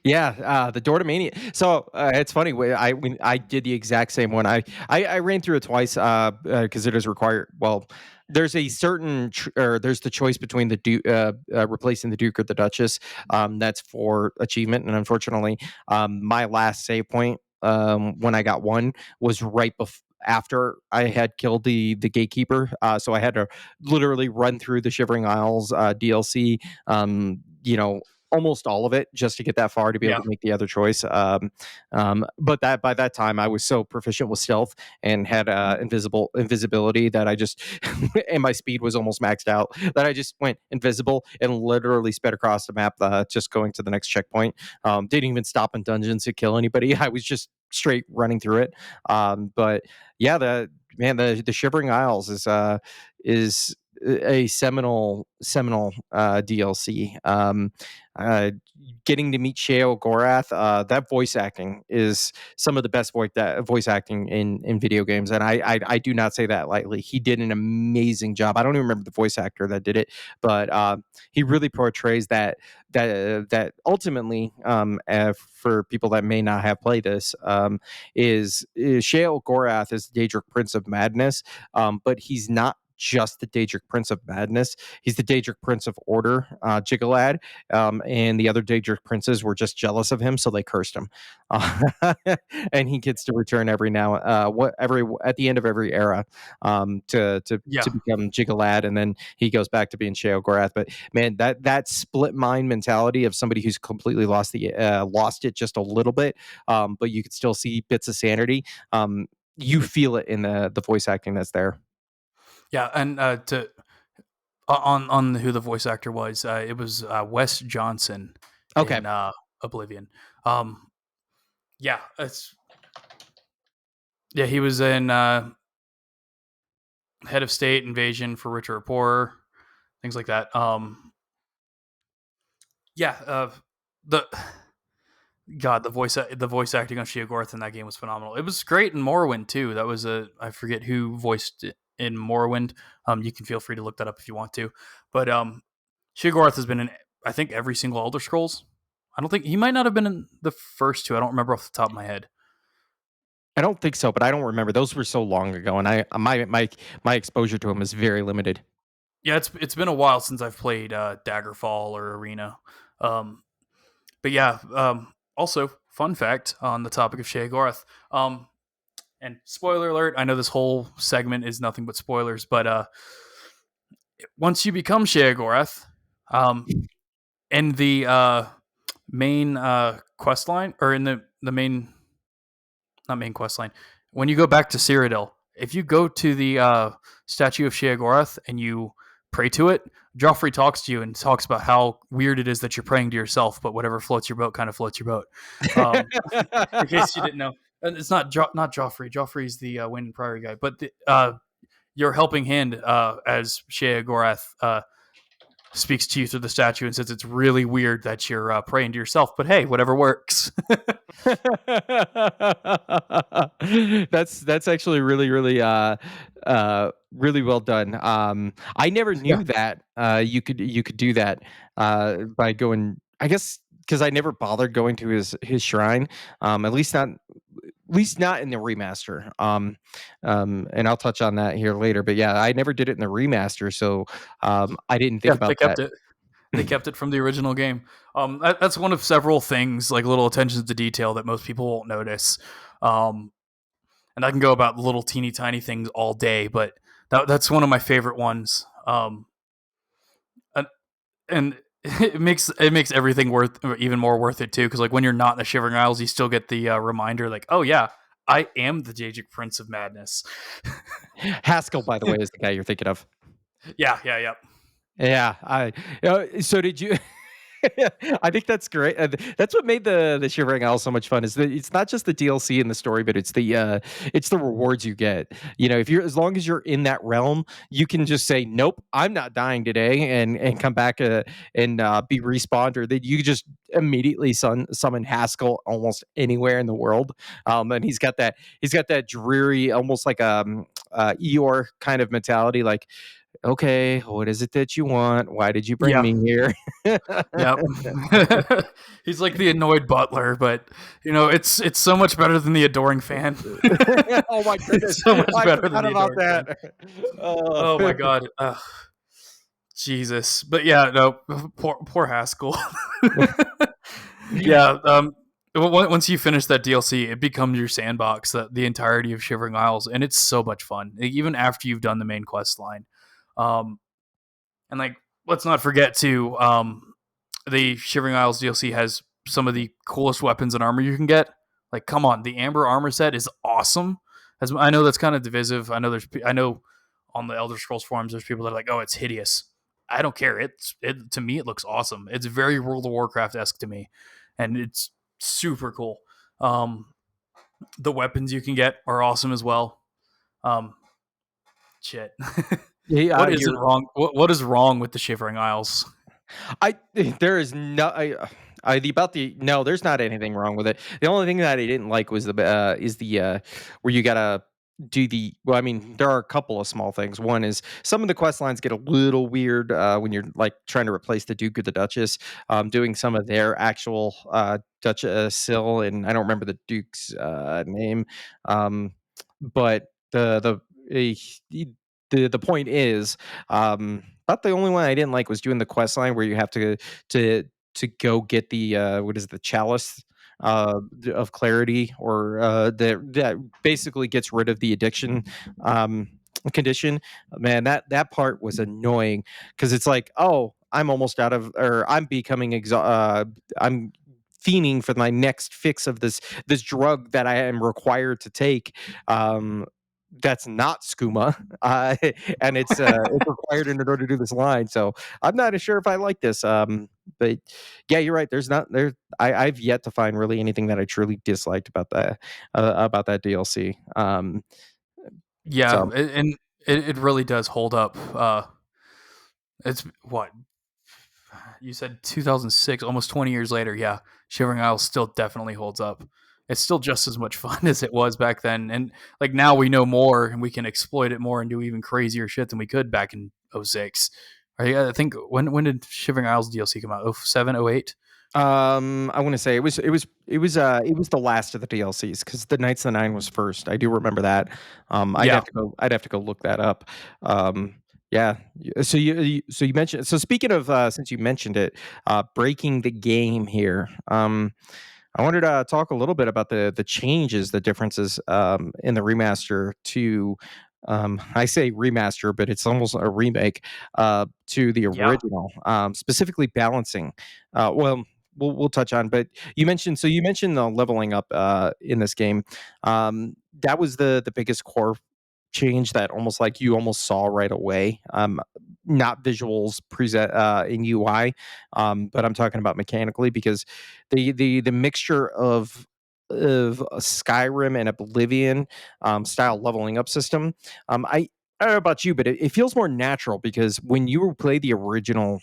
Yeah, the door to mania. So it's funny. When I did the exact same one. I ran through it twice because it is required. Well, there's a certain or there's the choice between the replacing the Duke or the Duchess. That's for achievement, and unfortunately, my last save point when I got one was right before. After I had killed the gatekeeper, so I had to literally run through the Shivering Isles DLC. Almost all of it just to get that far to be able Yeah, to make the other choice. But that by that time I was so proficient with stealth and had invisibility that I just and my speed was almost maxed out that I just went invisible and literally sped across the map, just going to the next checkpoint. Didn't even stop in dungeons to kill anybody. I was just straight running through it. But yeah, the Shivering Isles is a seminal DLC. Uh, Getting to meet Sheo Gorath, that voice acting is some of the best voice acting in video games, and I do not say that lightly. He did an amazing job. I don't even remember the voice actor that did it, but he really portrays that ultimately, for people that may not have played this, is Sheo Gorath is the Daedric Prince of Madness, but he's not just the Daedric Prince of Madness. He's the Daedric Prince of Order, Jiggalad, and the other Daedric princes were just jealous of him, so they cursed him. And he gets to return every now, every at the end of every era, yeah, to become Jiggalad, and then he goes back to being Sheogorath. But man, that split mind mentality of somebody who's completely lost it just a little bit, but you could still see bits of sanity. You feel it in the voice acting that's there. yeah. And to on who the voice actor was, it was Wes Johnson. Okay. in Oblivion. Um, yeah, it's yeah. He was in Head of State, Invasion for Richer or Poorer, things like that. Yeah, the God, the voice acting on Sheogorath in that game was phenomenal. It was great in Morrowind too. That was a I forget who voiced it in Morrowind. You can feel free to look that up if you want to. But Sheogorath has been in I think every single Elder Scrolls. I don't think he might not have been in the first two. I don't remember off the top of my head. I don't think so, but I don't remember. Those were so long ago, and my exposure to him is very limited. Yeah, it's been a while since I've played Daggerfall or Arena. Um, but yeah, also fun fact on the topic of Sheogorath. And spoiler alert, I know this whole segment is nothing but spoilers, but once you become Sheogorath, um, in the main quest line, or in the main, not main quest line, when you go back to Cyrodiil, if you go to the statue of Sheogorath and you pray to it, Joffrey talks to you and talks about how weird it is that you're praying to yourself, but whatever floats your boat kind of floats your boat. Um, in case you didn't know, and it's not Joffrey. Joffrey's the Wayne and Priory guy, but your helping hand as Shea Gorath speaks to you through the statue and says it's really weird that you're praying to yourself, but hey, whatever works. That's actually really well done. I never Yeah, knew that you could do that by going. I guess because I never bothered going to his shrine. At least not in the remaster. And I'll touch on that here later. But yeah, I never did it in the remaster, so I didn't think yeah, they about kept that. it. They kept it from the original game. That's one of several things, like little attentions to detail, that most people won't notice. Um, and I can go about little teeny tiny things all day, but that's one of my favorite ones. And, and it makes everything worth even more worth it too, because like when you're not in the Shivering Isles, you still get the reminder, like, oh yeah, I am the Daedric Prince of Madness. Haskell, by the way, is the guy you're thinking of. Yeah, yeah, yeah. Yeah, so did you I think that's great. That's what made the Shivering Isles so much fun is that it's not just the DLC and the story, but it's the rewards you get. You know, if you're as long as you're in that realm, you can just say, "Nope, I'm not dying today," and come back and be respawned, or that you just immediately summon Haskell almost anywhere in the world. And he's got that dreary, almost like Eeyore kind of mentality, like okay, what is it that you want? Why did you bring Yeah, me here? yep. He's like the annoyed butler, but it's so much better than the adoring fan. Oh my goodness, It's so much I better than forgot the about adoring fan. that. Oh. Oh my god. Jesus. But yeah, no, poor Haskell. Yeah, once you finish that DLC, it becomes your sandbox, the entirety of Shivering Isles, and it's so much fun. Even after you've done the main quest line. Um and like let's not forget to the Shivering Isles DLC has some of the coolest weapons and armor you can get. Like, come on, the Amber armor set is awesome. As I know that's kind of divisive. I know on the Elder Scrolls forums there's people that are like, oh, it's hideous. I don't care. It to me it looks awesome. It's very World of Warcraft esque to me, and it's super cool. Um, the weapons you can get are awesome as well. Um, shit. Yeah, What isn't you're wrong? What is wrong with the Shivering Isles? I there is no I the about the no, there's not anything wrong with it. The only thing that I didn't like was the where you gotta do I mean, there are a couple of small things. One is some of the quest lines get a little weird when you're like trying to replace the Duke or the Duchess, doing some of their actual Duchess Sill, and I don't remember the Duke's name, um, but the point is about the only one I didn't like was doing the quest line where you have to to go get the what is it, the chalice of clarity, or that basically gets rid of the addiction um, condition. Man, that part was annoying because it's like, oh, I'm almost out of, or I'm becoming I'm fiending for my next fix of this drug that I am required to take. Um, that's not skooma, and it's required in order to do this line. So I'm not sure if I like this. But yeah, you're right. There's not there. I've yet to find really anything that I truly disliked about that DLC. Yeah, So and it really does hold up. It's what you said, 2006, almost 20 years later. Yeah, Shivering Isles still definitely holds up. It's still just as much fun as it was back then, and like now we know more and we can exploit it more and do even crazier shit than we could back in '06. I think when did Shivering Isles DLC come out? '07, '08. I want to say it was the last of the DLCs because the Knights of the Nine was first. I do remember that. Yeah, I'd have to go look that up. Yeah. So you mentioned so speaking of since you mentioned it, breaking the game here. I wanted to talk a little bit about the changes, the differences in the remaster to. I say remaster, but it's almost a remake to the yeah, original. Specifically balancing. Well, we'll touch on. But you mentioned the leveling up in this game. That was the biggest core change that almost like you almost saw right away. Not visuals present in UI, but I'm talking about mechanically because the mixture of a Skyrim and Oblivion style leveling up system. I don't know about you, but it feels more natural because when you play the original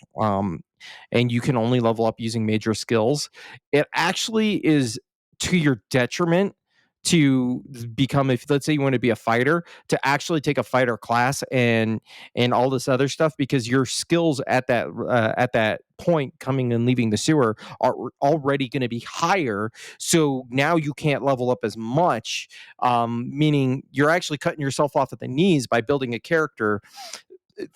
and you can only level up using major skills, it actually is to your detriment to become if let's say you want to be a fighter to actually take a fighter class and all this other stuff because your skills at that point coming and leaving the sewer are already going to be higher, so now you can't level up as much, meaning you're actually cutting yourself off at the knees by building a character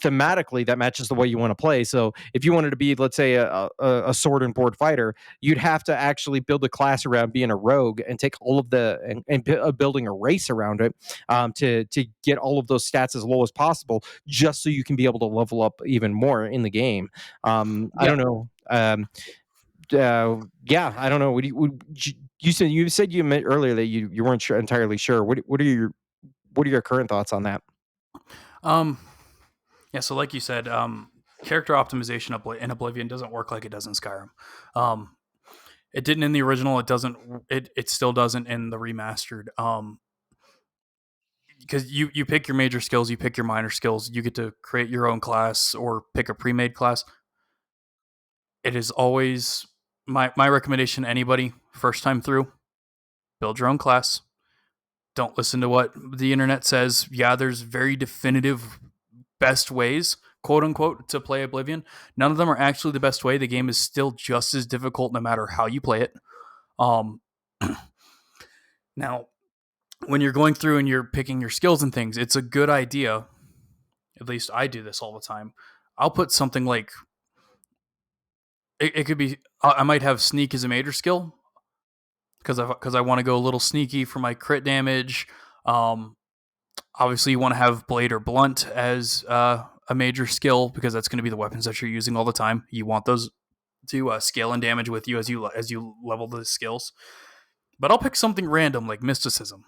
thematically that matches the way you want to play. So if you wanted to be, let's say, a sword and board fighter, you'd have to actually build a class around being a rogue and take all of building a race around it to get all of those stats as low as possible, just so you can be able to level up even more in the game. I yeah. don't know. Yeah, I don't know. You said you meant earlier that you weren't sure, entirely sure. What are your current thoughts on that? Um, yeah. So, like you said, character optimization in Oblivion doesn't work like it does in Skyrim. Um, it didn't in the original. It doesn't. It still doesn't in the remastered. Because you pick your major skills, you pick your minor skills, you get to create your own class or pick a pre-made class. It is always my recommendation to anybody first time through: build your own class. Don't listen to what the internet says. Yeah, there's very definitive best ways, quote unquote, to play Oblivion. None of them are actually the best way. The game is still just as difficult no matter how you play it. Um, Now, when you're going through and you're picking your skills and things, it's a good idea. At least I do this all the time. I'll put something like it could be. I might have sneak as a major skill because I want to go a little sneaky for my crit damage. Um, Obviously, you want to have blade or blunt as a major skill because that's going to be the weapons that you're using all the time. You want those to scale in damage with you as you level the skills. But I'll pick something random like mysticism,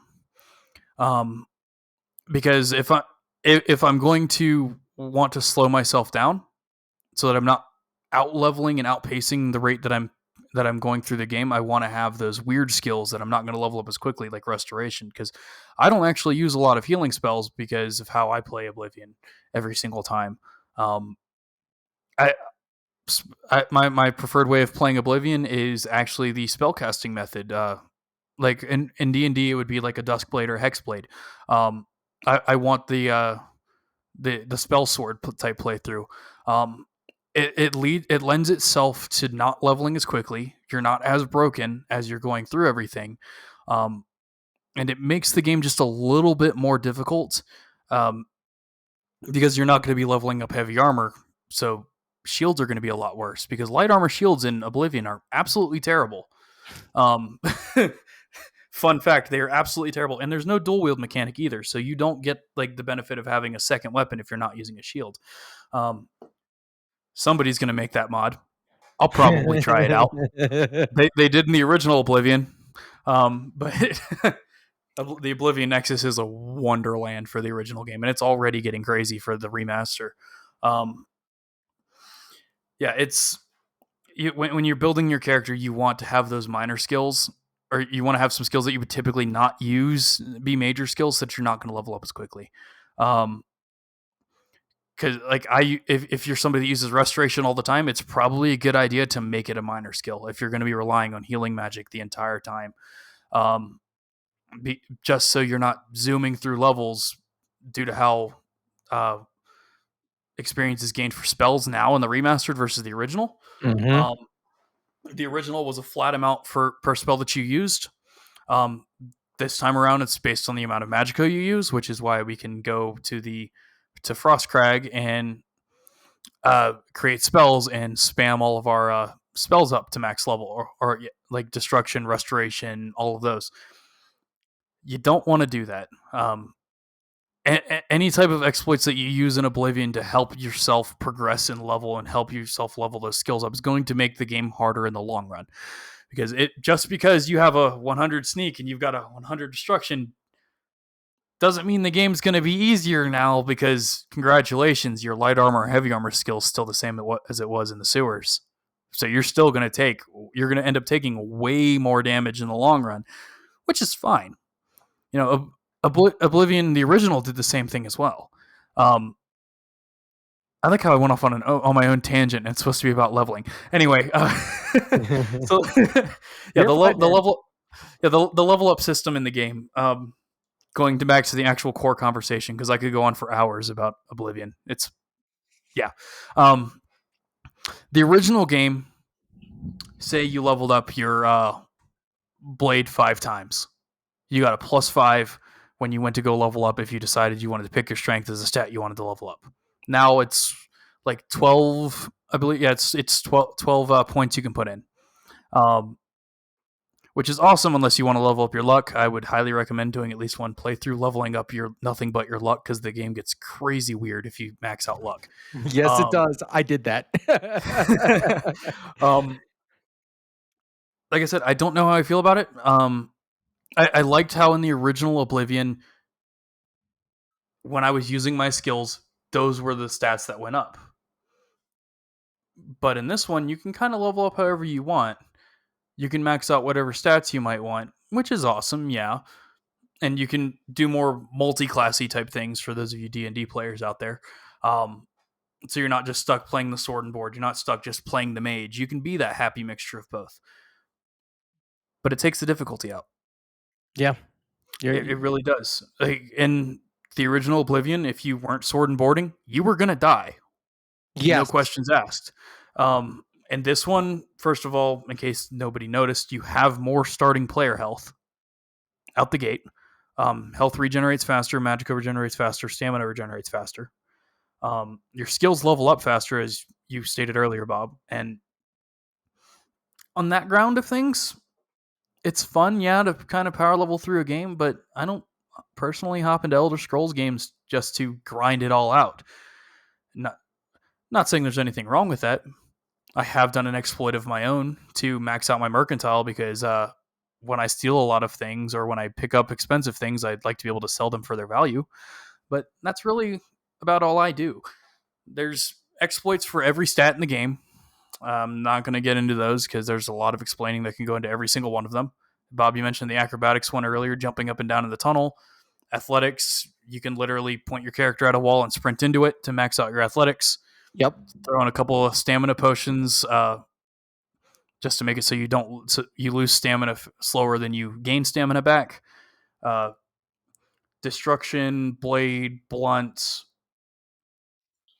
um, because if I'm going to want to slow myself down so that I'm not out leveling and outpacing the rate that I'm going through the game, I want to have those weird skills that I'm not going to level up as quickly, like restoration, because I don't actually use a lot of healing spells because of how I play Oblivion every single time. Um, I, my preferred way of playing Oblivion is actually the spellcasting method. Like in D&D, it would be like a Duskblade or Hexblade. Um, I want the spell sword type playthrough. Um, it lends itself to not leveling as quickly. You're not as broken as you're going through everything, um, and it makes the game just a little bit more difficult um, because you're not going to be leveling up heavy armor. So shields are going to be a lot worse because light armor shields in Oblivion are absolutely terrible. Um, Fun fact: they are absolutely terrible, and there's no dual wield mechanic either, so you don't get like the benefit of having a second weapon if you're not using a shield. Um, Somebody's going to make that mod. I'll probably try it out. They did in the original Oblivion, but the Oblivion Nexus is a wonderland for the original game, and it's already getting crazy for the remaster. Um, yeah, when you're building your character, you want to have those minor skills, or you want to have some skills that you would typically not use be major skills, so that you're not going to level up as quickly. Because if you're somebody that uses restoration all the time, it's probably a good idea to make it a minor skill if you're going to be relying on healing magic the entire time. Um, just so you're not zooming through levels due to how uh, experience is gained for spells now in the remastered versus the original. Hmm. Um, the original was a flat amount for per spell that you used. Um, this time around, it's based on the amount of magicka you use, which is why we can go to Frostcrag and create spells and spam all of our spells up to max level, or like destruction, restoration, all of those. You don't want to do that. Any type of exploits that you use in Oblivion to help yourself progress in level and help yourself level those skills up is going to make the game harder in the long run. Because just because you have a 100 sneak and you've got a 100 destruction doesn't mean the game's going to be easier now, because congratulations, your light armor or heavy armor skill is still the same as it was in the sewers. So you're going to end up taking way more damage in the long run, which is fine. You know, Oblivion, the original, did the same thing as well. I like how I went off on my own tangent, and it's supposed to be about leveling. Anyway, so yeah, Your fault, man. the level up system in the game. Going back to the actual core conversation, because I could go on for hours about Oblivion. It's yeah. The original game, say you leveled up your blade 5 times. You got a +5 when you went to go level up if you decided you wanted to pick your strength as a stat you wanted to level up. Now it's like 12, I believe. Yeah, it's 12 points you can put in, which is awesome unless you want to level up your luck. I would highly recommend doing at least one playthrough leveling up your nothing but your luck, because the game gets crazy weird if you max out luck. Yes, it Um, does. I did that. um, like I said, I don't know how I feel about it. I liked how in the original Oblivion, when I was using my skills, those were the stats that went up. But in this one, you can kind of level up however you want. You can max out whatever stats you might want, which is awesome, yeah. And you can do more multi-classy type things for those of you D&D players out there. So you're not just stuck playing the sword and board. You're not stuck just playing the mage. You can be that happy mixture of both. But it takes the difficulty out. Yeah. It really does. Like, in the original Oblivion, if you weren't sword and boarding, you were going to die. No Yes. questions asked. And this one, first of all, in case nobody noticed, you have more starting player health out the gate. Health regenerates faster, magicka regenerates faster, stamina regenerates faster. Your skills level up faster, as you stated earlier, Bob. And on that ground of things, it's fun, yeah, to kind of power level through a game, but I don't personally hop into Elder Scrolls games just to grind it all out. Not saying there's anything wrong with that. I have done an exploit of my own to max out my mercantile, because when I steal a lot of things or when I pick up expensive things, I'd like to be able to sell them for their value. But that's really about all I do. There's exploits for every stat in the game. I'm not going to get into those because there's a lot of explaining that can go into every single one of them. Bob, you mentioned the acrobatics one earlier, jumping up and down in the tunnel. Athletics, you can literally point your character at a wall and sprint into it to max out your athletics. Yep. Throw in a couple of stamina potions just to make it so you lose stamina slower than you gain stamina back. Destruction, blade, blunt,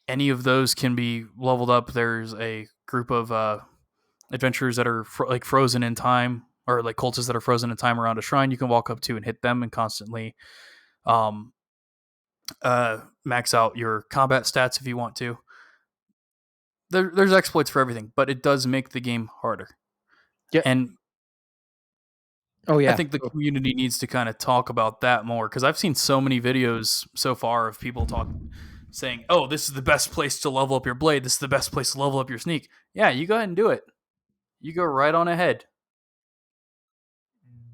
any of those can be leveled up. There's a group of adventurers that are frozen in time, or like cultists that are frozen in time around a shrine you can walk up to and hit them and constantly um, max out your combat stats if you want to. There's exploits for everything, but it does make the game harder. Yeah. And Oh I yeah. think the community needs to kind of talk about that more, because I've seen so many videos so far of people saying, "Oh, this is the best place to level up your blade. This is the best place to level up your sneak." Yeah, you go ahead and do it. You go right on ahead.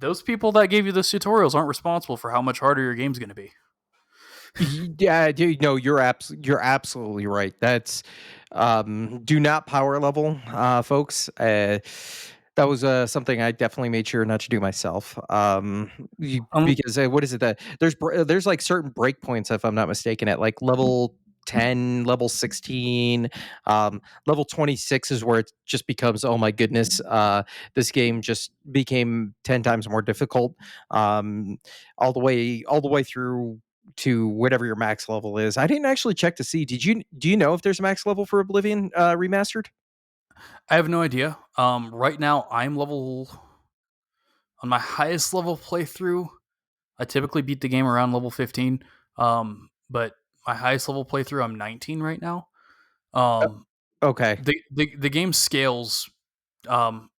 Those people that gave you those tutorials aren't responsible for how much harder your game's going to be. Yeah, no, you're absolutely right. That's Do not power level, folks. That was something I definitely made sure not to do myself. Um, Because what is it that there's like certain breakpoints, if I'm not mistaken, at like level 10, level 16, level 26 is where it just becomes, oh my goodness, this game just became 10 times more difficult. Um, all the way through to whatever your max level is. I didn't actually check to see. Do you know if there's a max level for Oblivion remastered? I have no idea. Right now I'm level on my highest level playthrough. I typically beat the game around level 15. But my highest level playthrough, I'm 19 right now. Uh, Um, okay, the game scales, um,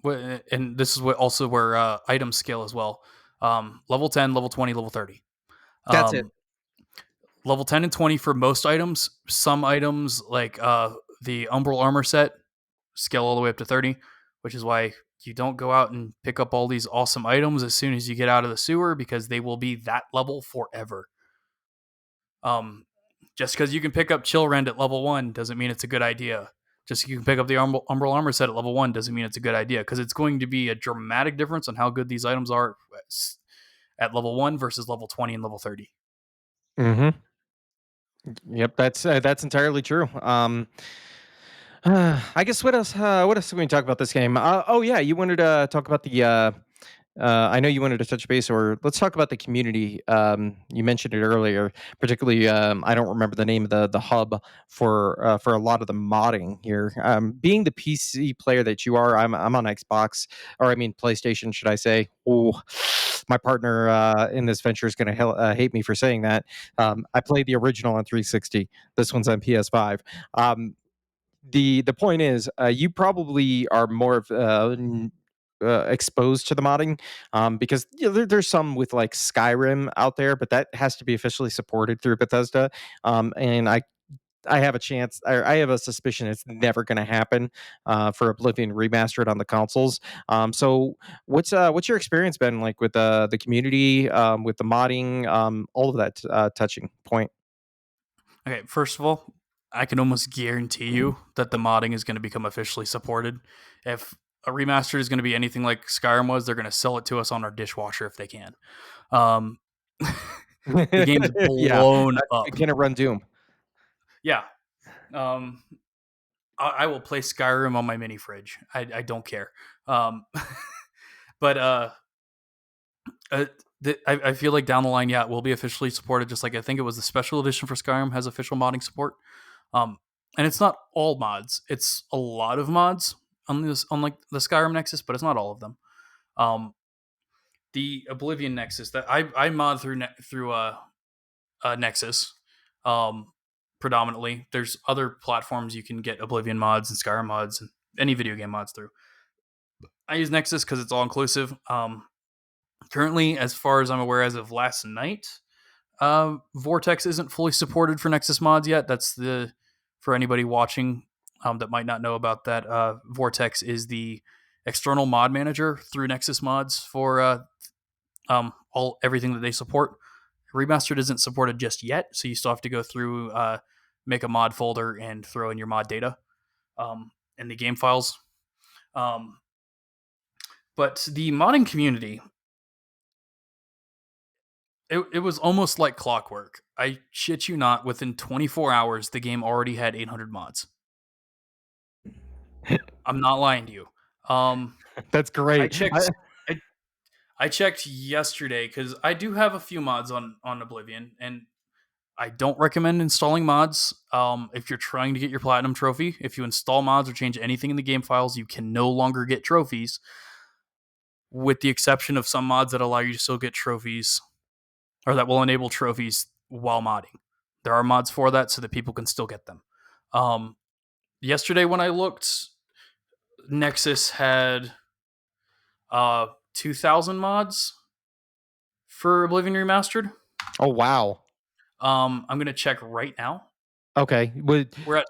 and this is what also where items scale as well. Level 10, level 20, level 30. that's it. Um, Level 10 and 20 for most items. Some items like the Umbral armor set scale all the way up to 30, which is why you don't go out and pick up all these awesome items as soon as you get out of the sewer because they will be that level forever. Um, just because you can pick up Chill Rend at level 1 doesn't mean it's a good idea. Just you can pick up the Umbral armor set at level 1 doesn't mean it's a good idea because it's going to be a dramatic difference on how good these items are at level 1 versus level 20 and level 30. Hmm. Yep, that's entirely true. I guess what else? What else can we talk about this game? Oh yeah, you wanted to talk about the. I know you wanted to touch base, or let's talk about the community. You mentioned it earlier, particularly. I don't remember the name of the hub for a lot of the modding here. Being the PC player that you are, I'm on Xbox, or I mean PlayStation, should I say? Oh, my partner in this venture is going to hate me for saying that. I played the original on 360. This one's on PS5. The point is, you probably are more of exposed to the modding, because there's some with like Skyrim out there, but that has to be officially supported through Bethesda. And I have a chance, I have a suspicion it's never going to happen for Oblivion Remastered on the consoles. So what's your experience been like with the community, with the modding, all of that touching point? Okay, first of all, I can almost guarantee you that the modding is going to become officially supported. If a remaster is going to be anything like Skyrim was, they're going to sell it to us on our dishwasher if they can. Um, the game's Yeah, blown up. can it run Doom? Yeah. Um, I will play Skyrim on my mini fridge. I don't care. Um, but uh, I feel like down the line, yeah, it will be officially supported. Just like I think it was the special edition for Skyrim has official modding support. Um, and it's not all mods; it's a lot of mods on like the Skyrim Nexus, but it's not all of them. Um, the Oblivion Nexus that I mod through Nexus, um, predominantly. There's other platforms you can get Oblivion mods and Skyrim mods and any video game mods through. I use Nexus because it's all inclusive. Currently, as far as I'm aware, as of last night, Vortex isn't fully supported for Nexus mods yet. That's the for anybody watching that might not know about that. Vortex is the external mod manager through Nexus mods for all everything that they support. Remastered isn't supported just yet, so you still have to go through, make a mod folder, and throw in your mod data in the game files. Um, but the modding community, it was almost like clockwork. I shit you not, within 24 hours, the game already had 800 mods. I'm not lying to you. Um, That's I great. checked. I, I checked yesterday because I do have a few mods on Oblivion, and I don't recommend installing mods. If you're trying to get your platinum trophy, if you install mods or change anything in the game files, you can no longer get trophies, with the exception of some mods that allow you to still get trophies or that will enable trophies while modding. There are mods for that so that people can still get them. Um, Yesterday when I looked, Nexus had 2,000 mods for Oblivion Remastered. Oh wow. I'm gonna check right now. Okay. We're at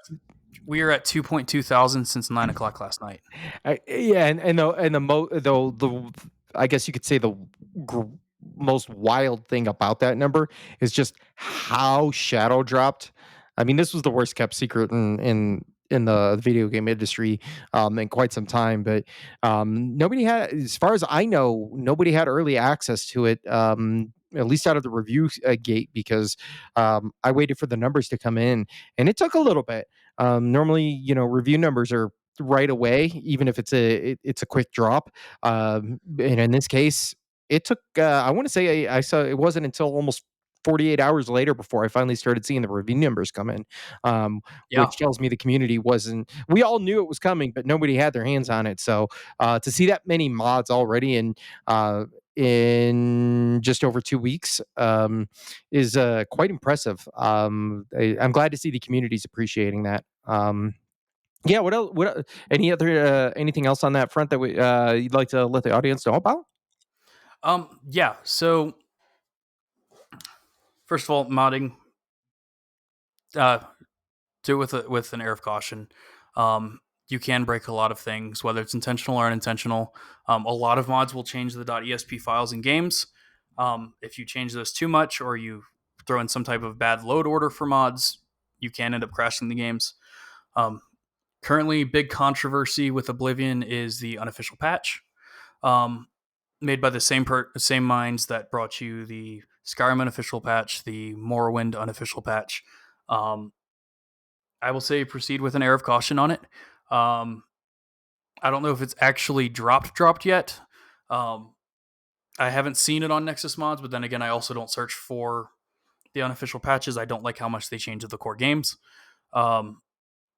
we are at 2.2 thousand since 9 o'clock last night. Yeah, the I guess you could say the gr- most wild thing about that number is just how shadow dropped. I mean, this was the worst kept secret in the video game industry in quite some time. But nobody had, as far as I know, nobody had early access to it. At least out of the review gate, because I waited for the numbers to come in, and it took a little bit. Normally, review numbers are right away, even if it's a quick drop. And in this case, it took. I want to say I saw it wasn't until almost 48 hours later before I finally started seeing the review numbers come in, Yeah. which tells me the community wasn't. We all knew it was coming, but nobody had their hands on it. So to see that many mods already in just over 2 weeks is quite impressive. I'm glad to see the community's appreciating that. Yeah. What else? Any other anything else on that front that you'd like to let the audience know about? Yeah. So first of all, modding, uh, do it with an air of caution. Um, you can break a lot of things, whether it's intentional or unintentional. A lot of mods will change the .esp files in games. If you change those too much, or you throw in some type of bad load order for mods, you can end up crashing the games. Um, Currently, big controversy with Oblivion is the unofficial patch, um, made by the same minds that brought you the Skyrim unofficial patch, the Morrowind unofficial patch. Um, I will say proceed with an air of caution on it. Um, I don't know if it's actually dropped yet. Um, I haven't seen it on Nexus mods, but then again, I also don't search for the unofficial patches. I don't like how much they change the core games, um,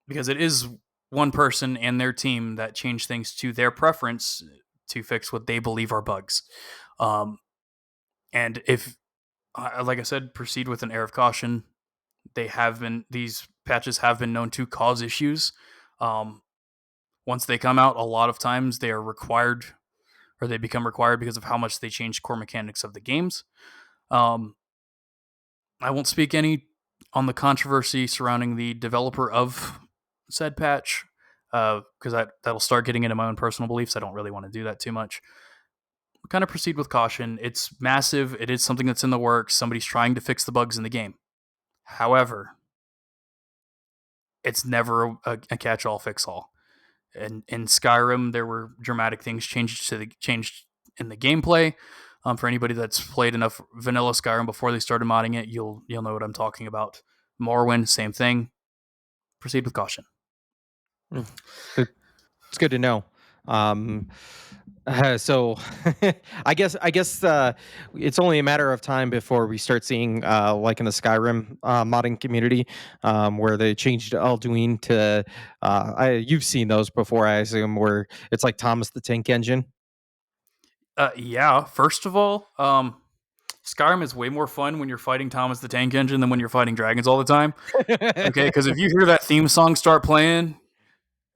because it is one person and their team that change things to their preference to fix what they believe are bugs. Um, and if, like I said, proceed with an air of caution. These patches have been known to cause issues. Um, Once they come out, a lot of times they are required, or they become required because of how much they change core mechanics of the games. Um, I won't speak any on the controversy surrounding the developer of said patch, because that'll start getting into my own personal beliefs. I don't really want to do that too much. Kind of proceed with caution. It's massive. It is something that's in the works. Somebody's trying to fix the bugs in the game. However, it's never a catch-all, fix-all. And in Skyrim, there were dramatic things changed in the gameplay. For anybody that's played enough vanilla Skyrim before they started modding it, you'll know what I'm talking about. Morrowind, same thing. Proceed with caution. Mm. It's good to know. Um, so I guess it's only a matter of time before we start seeing like in the Skyrim modding community where they changed Alduin to you've seen those before, I assume, where it's like Thomas the Tank Engine. Yeah. First of all, Skyrim is way more fun when you're fighting Thomas the Tank Engine than when you're fighting dragons all the time. Okay, because if you hear that theme song start playing,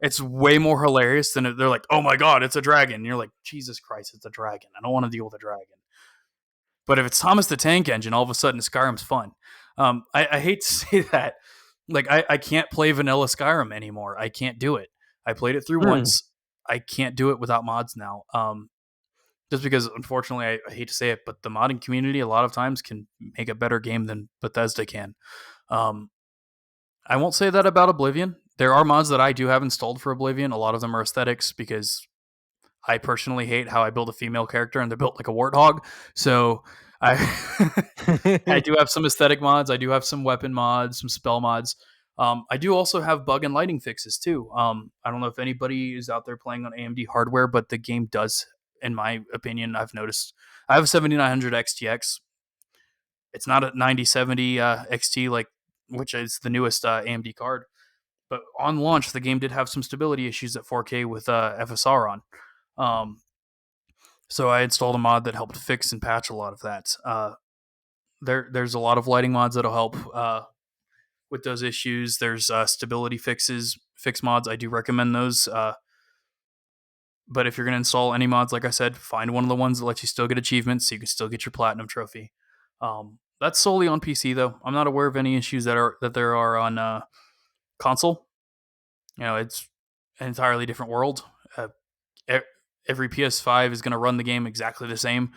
it's way more hilarious than they're like, "Oh my god, it's a dragon!" And you're like, "Jesus Christ, it's a dragon! I don't want to deal with a dragon." But if it's Thomas the Tank Engine, all of a sudden Skyrim's fun. I hate to say that. Like I can't play vanilla Skyrim anymore. I can't do it. I played it through Hmm. once. I can't do it without mods now. Just because, unfortunately, I hate to say it, but the modding community a lot of times can make a better game than Bethesda can. Um, I won't say that about Oblivion. There are mods that I do have installed for Oblivion. A lot of them are aesthetics because I personally hate how I build a female character and they're built like a warthog. So I I do have some aesthetic mods. I do have some weapon mods, some spell mods. I do also have bug and lighting fixes too. I don't know if anybody is out there playing on AMD hardware, but the game does, in my opinion, I've noticed. I have a 7900 XTX. It's not a 9070 XT like, which is the newest AMD card. But on launch, the game did have some stability issues at 4K with FSR on. Um, so I installed a mod that helped fix and patch a lot of that. There's a lot of lighting mods that'll help with those issues. There's stability fix mods. I do recommend those. But if you're going to install any mods, like I said, find one of the ones that lets you still get achievements, so you can still get your platinum trophy. That's solely on PC though. I'm not aware of any issues that there are on console. It's an entirely different world. Every PS5 is going to run the game exactly the same.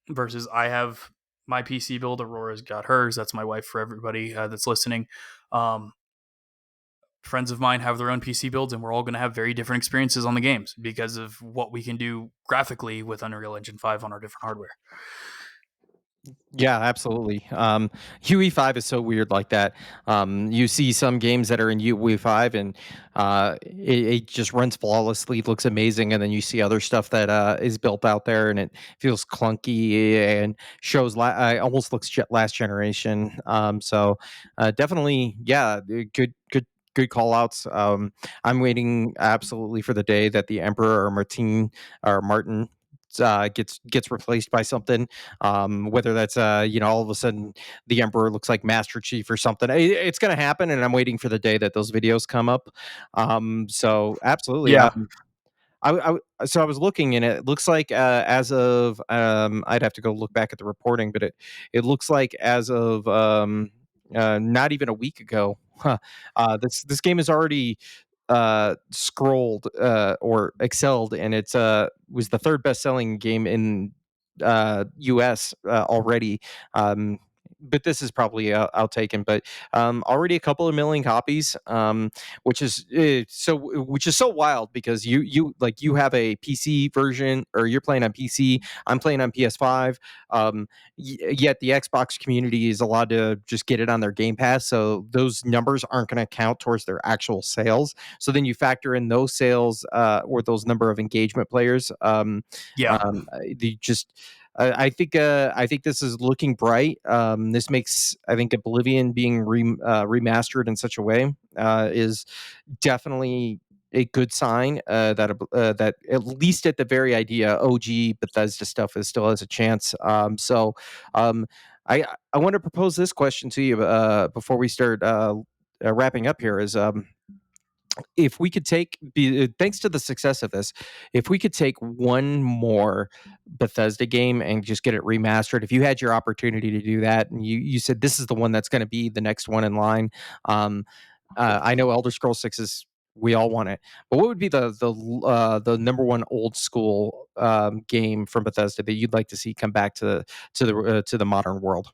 Versus I have my PC build. Aurora's got hers. That's my wife for everybody that's listening. Um, Friends of mine have their own PC builds, and we're all going to have very different experiences on the games because of what we can do graphically with Unreal Engine 5 on our different hardware. Yeah, absolutely. UE5 is so weird like that. You see some games that are in UE5 and it just runs flawlessly, looks amazing, and then you see other stuff that is built out there and it feels clunky and shows almost looks last generation. Definitely, yeah, good call outs. I'm waiting absolutely for the day that the Emperor or Martin gets replaced by something, whether that's all of a sudden the Emperor looks like Master Chief or something. It's going to happen, and I'm waiting for the day that those videos come up. So absolutely. Yeah. So I was looking, and it looks like as of I'd have to go look back at the reporting, but it looks like as of not even a week ago, this game is already scrolled or excelled, and it's was the third best selling game in US already. But this is probably outtaken, but already a couple of million copies, which is so wild because you have a PC version, or you're playing on PC, I'm playing on PS5, yet the Xbox community is allowed to just get it on their Game Pass, so those numbers aren't going to count towards their actual sales. So then you factor in those sales or those number of engagement players. Yeah. The just I think this is looking bright. This makes, I think, Oblivion being remastered in such a way is definitely a good sign that at least at the very idea OG Bethesda stuff is still has a chance. Um, I want to propose this question to you before we start wrapping up here. Is if we could thanks to the success of this, if we could take one more Bethesda game and just get it remastered, if you had your opportunity to do that, and you said this is the one that's going to be the next one in line, um, I know Elder Scrolls 6 is, we all want it, but what would be the number one old school game from Bethesda that you'd like to see come back to the modern world?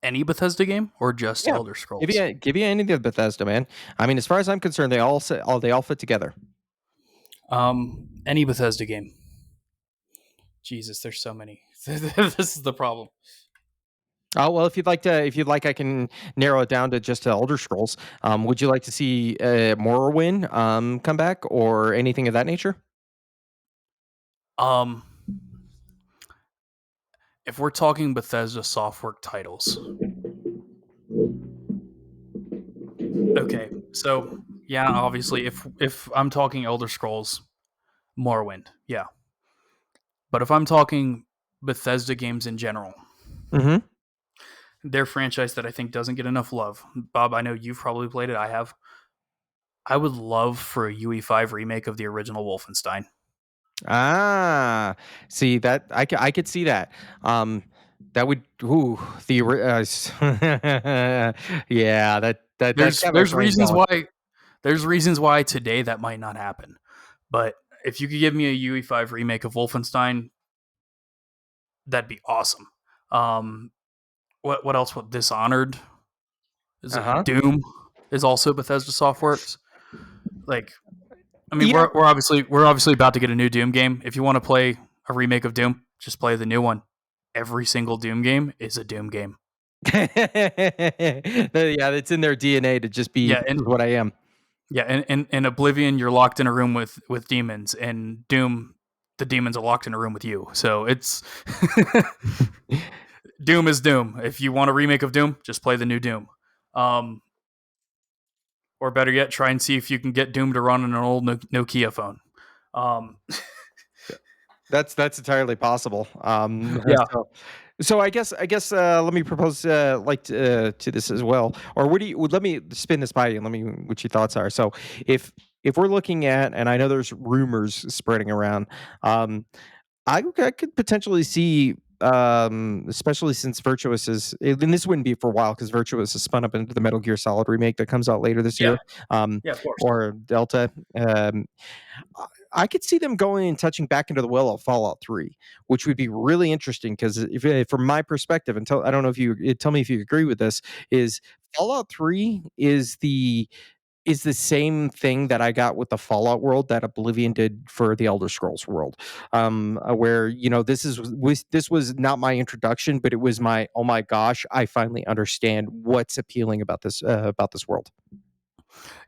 Any Bethesda game or just Yeah, Elder Scrolls? give you any of the Bethesda, man. I mean, as far as I'm concerned, they all fit together. Any Bethesda game. Jesus, there's so many. This is the problem. Oh well, if you'd like, I can narrow it down to just Elder Scrolls. Would you like to see Morrowind come back or anything of that nature? Um, if we're talking Bethesda software titles, okay. So yeah, obviously, if I'm talking Elder Scrolls, Morrowind, yeah. But if I'm talking Bethesda games in general, Mm-hmm. their franchise that I think doesn't get enough love. Bob, I know you've probably played it. I have. I would love for a UE5 remake of the original Wolfenstein. Ah, see that I could see that. That would yeah, that's got my There's brain reasons going. why today that might not happen. But if you could give me a UE5 remake of Wolfenstein, that'd be awesome. Um, what else? What Dishonored? Is Uh it huh. Doom? Is also Bethesda Softworks. Like, I mean, Yeah. we're obviously about to get a new Doom game. If you want to play a remake of Doom, just play the new one. Every single Doom game is a Doom game. Yeah, it's in their DNA to just be, Yeah, this is what I am. yeah, and in Oblivion, you're locked in a room with demons, and Doom, the demons are locked in a room with you. So it's Doom is Doom. If you want a remake of Doom, just play the new Doom. Um, or better yet, try and see if you can get Doom to run on an old Nokia phone. Um, That's entirely possible. yeah, So I guess let me propose to this as well. Or what do you? Let me spin this by you and let me what your thoughts are. So if we're looking at, and I know there's rumors spreading around, um, I could potentially see. Especially since Virtuous is, and this wouldn't be for a while because Virtuous is spun up into the Metal Gear Solid remake that comes out later this yeah, year, um, yeah, of course. or Delta. Um, I could see them going and touching back into the well of Fallout 3, which would be really interesting because from my perspective, and I don't know if you tell me if you agree with this, is Fallout 3 is the same thing that I got with the Fallout world that Oblivion did for the Elder Scrolls world, where this was not my introduction, but it was my oh my gosh, I finally understand what's appealing about this world.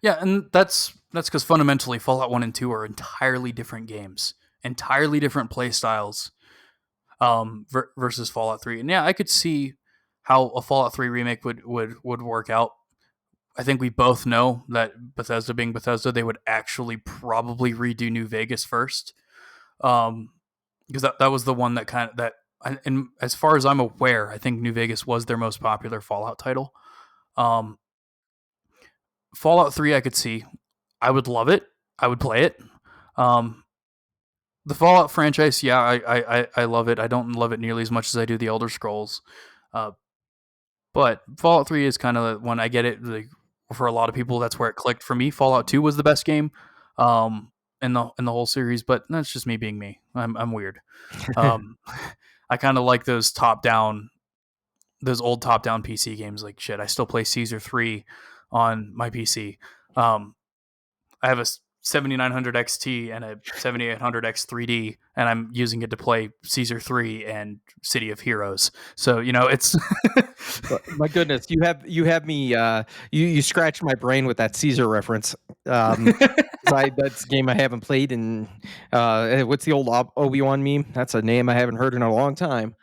Yeah, and that's because fundamentally Fallout 1 and 2 are entirely different games, entirely different play styles, versus Fallout 3. And yeah, I could see how a Fallout 3 remake would work out. I think we both know that Bethesda being Bethesda, they would actually probably redo New Vegas first. Because that was the one that kind of that and as far as I'm aware, I think New Vegas was their most popular Fallout title. Um, Fallout 3 I could see. I would love it. I would play it. Um, the Fallout franchise, yeah, I love it. I don't love it nearly as much as I do the Elder Scrolls. Uh, but Fallout 3 is kind of when I get it. Like, for a lot of people, that's where it clicked. For me, Fallout 2 was the best game in the whole series, but that's just me being me. I'm weird. Um, I kind of like those old top down PC games. Like shit, I still play Caesar 3 on my PC. Um, I have a 7900 XT and a 7800 X3D, and I'm using it to play Caesar 3 and City of Heroes. So it's My goodness, you have me you scratched my brain with that Caesar reference. That's a game I haven't played, and what's the old Obi-Wan meme? That's a name I haven't heard in a long time.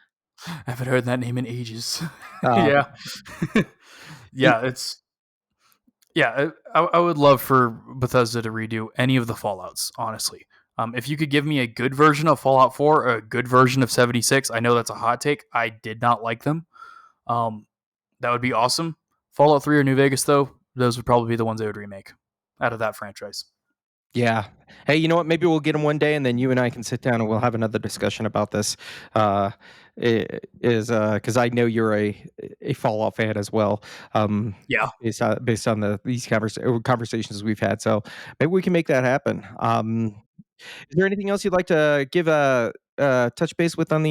I haven't heard that name in ages. Um, Yeah, yeah, it's yeah. I would love for Bethesda to redo any of the Fallout's. Honestly, if you could give me a good version of Fallout 4, or a good version of 76, I know that's a hot take. I did not like them. Um, that would be awesome. Fallout 3 or New Vegas, though, those would probably be the ones they would remake out of that franchise. Yeah. Hey, you know what? Maybe we'll get them one day, and then you and I can sit down and we'll have another discussion about this. Uh, is because I know you're a Fallout fan as well. Yeah. Based on these conversations we've had, so maybe we can make that happen. Is there anything else you'd like to give a touch base with on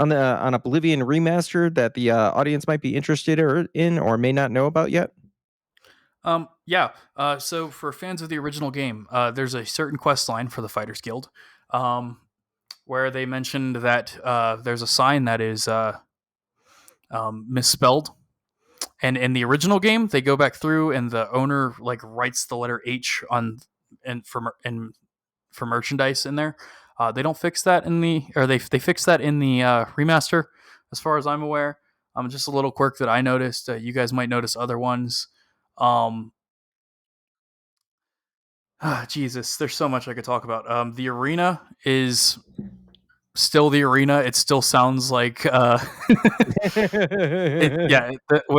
Oblivion Remastered that the audience might be interested in or may not know about yet? Yeah. So for fans of the original game, there's a certain quest line for the Fighters Guild, where they mentioned that there's a sign that is misspelled. And in the original game, they go back through and the owner like writes the letter H on and for merchandise in there. They don't fix that in they fix that in the remaster, as far as I'm aware. Just a little quirk that I noticed. You guys might notice other ones. Um, Jesus, there's so much I could talk about. The arena is still the arena. It still sounds like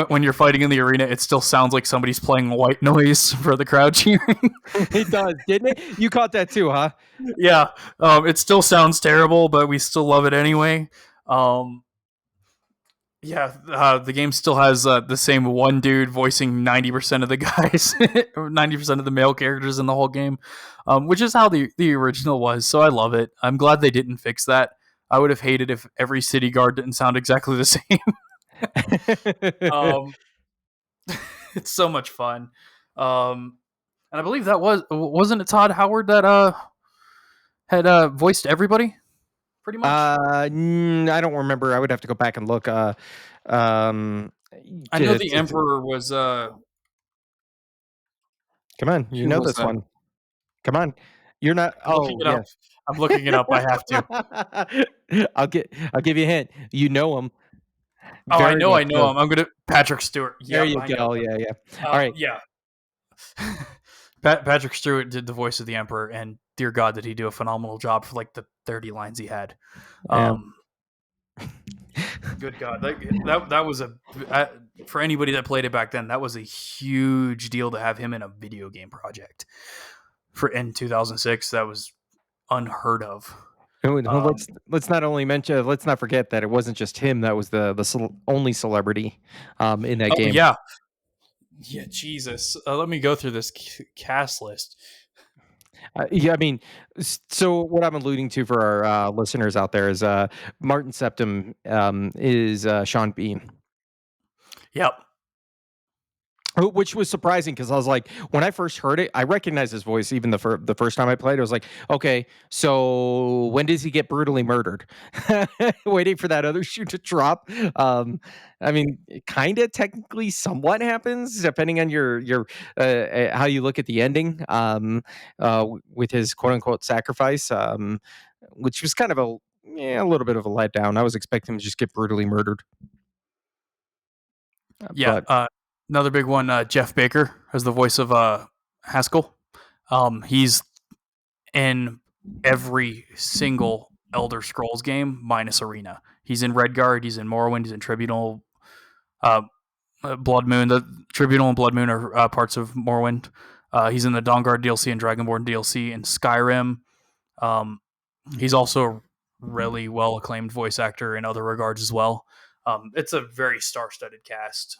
when you're fighting in the arena, it still sounds like somebody's playing white noise for the crowd cheering. It does, didn't it? You caught that too, huh? Yeah, it still sounds terrible, but we still love it anyway. Um, yeah, the game still has the same one dude voicing 90% of the guys, 90% of the male characters in the whole game, which is how the original was. So I love it. I'm glad they didn't fix that. I would have hated if every city guard didn't sound exactly the same. um, it's so much fun. And I believe that wasn't it Todd Howard that had voiced everybody pretty much. I don't remember. I would have to go back and look. Um, I know the Emperor was. Come on, you Who know was this that? one. Come on, you're not. I'm looking Oh it up. yes, I'm looking it up. I have to. I'll give you a hint. You know him Oh, very I much know so. him. I'm gonna Patrick Stewart. There Yep, you I know go. him. Yeah, yeah. All right. Yeah. Patrick Stewart did the voice of the Emperor, and dear God, did he do a phenomenal job for like the 30 lines he had. Yeah. Good God, that was for anybody that played it back then. That was a huge deal to have him in a video game project in 2006. That was unheard of. Let's not only mention. Let's not forget that it wasn't just him. That was the only celebrity in that Oh game. yeah, Jesus. Let me go through this cast list. Yeah, I mean, so what I'm alluding to for our listeners out there is Martin Septim is Sean Bean. Yep. Which was surprising because I was like, when I first heard it, I recognized his voice even the first time I played. I was like, okay, so when does he get brutally murdered? Waiting for that other shoe to drop. Um, I mean, it kind of technically somewhat happens depending on your how you look at the ending. With his quote unquote sacrifice, which was kind of a little bit of a letdown. I was expecting him to just get brutally murdered, Yeah. but Another big one, Jeff Baker as the voice of Haskell. He's in every single Elder Scrolls game minus Arena. He's in Redguard, he's in Morrowind, he's in Tribunal, uh, Blood Moon. The Tribunal and Blood Moon are parts of Morrowind. He's in the Dawnguard DLC and Dragonborn DLC in Skyrim. Um, he's also a really well acclaimed voice actor in other regards as well. It's a very star studded cast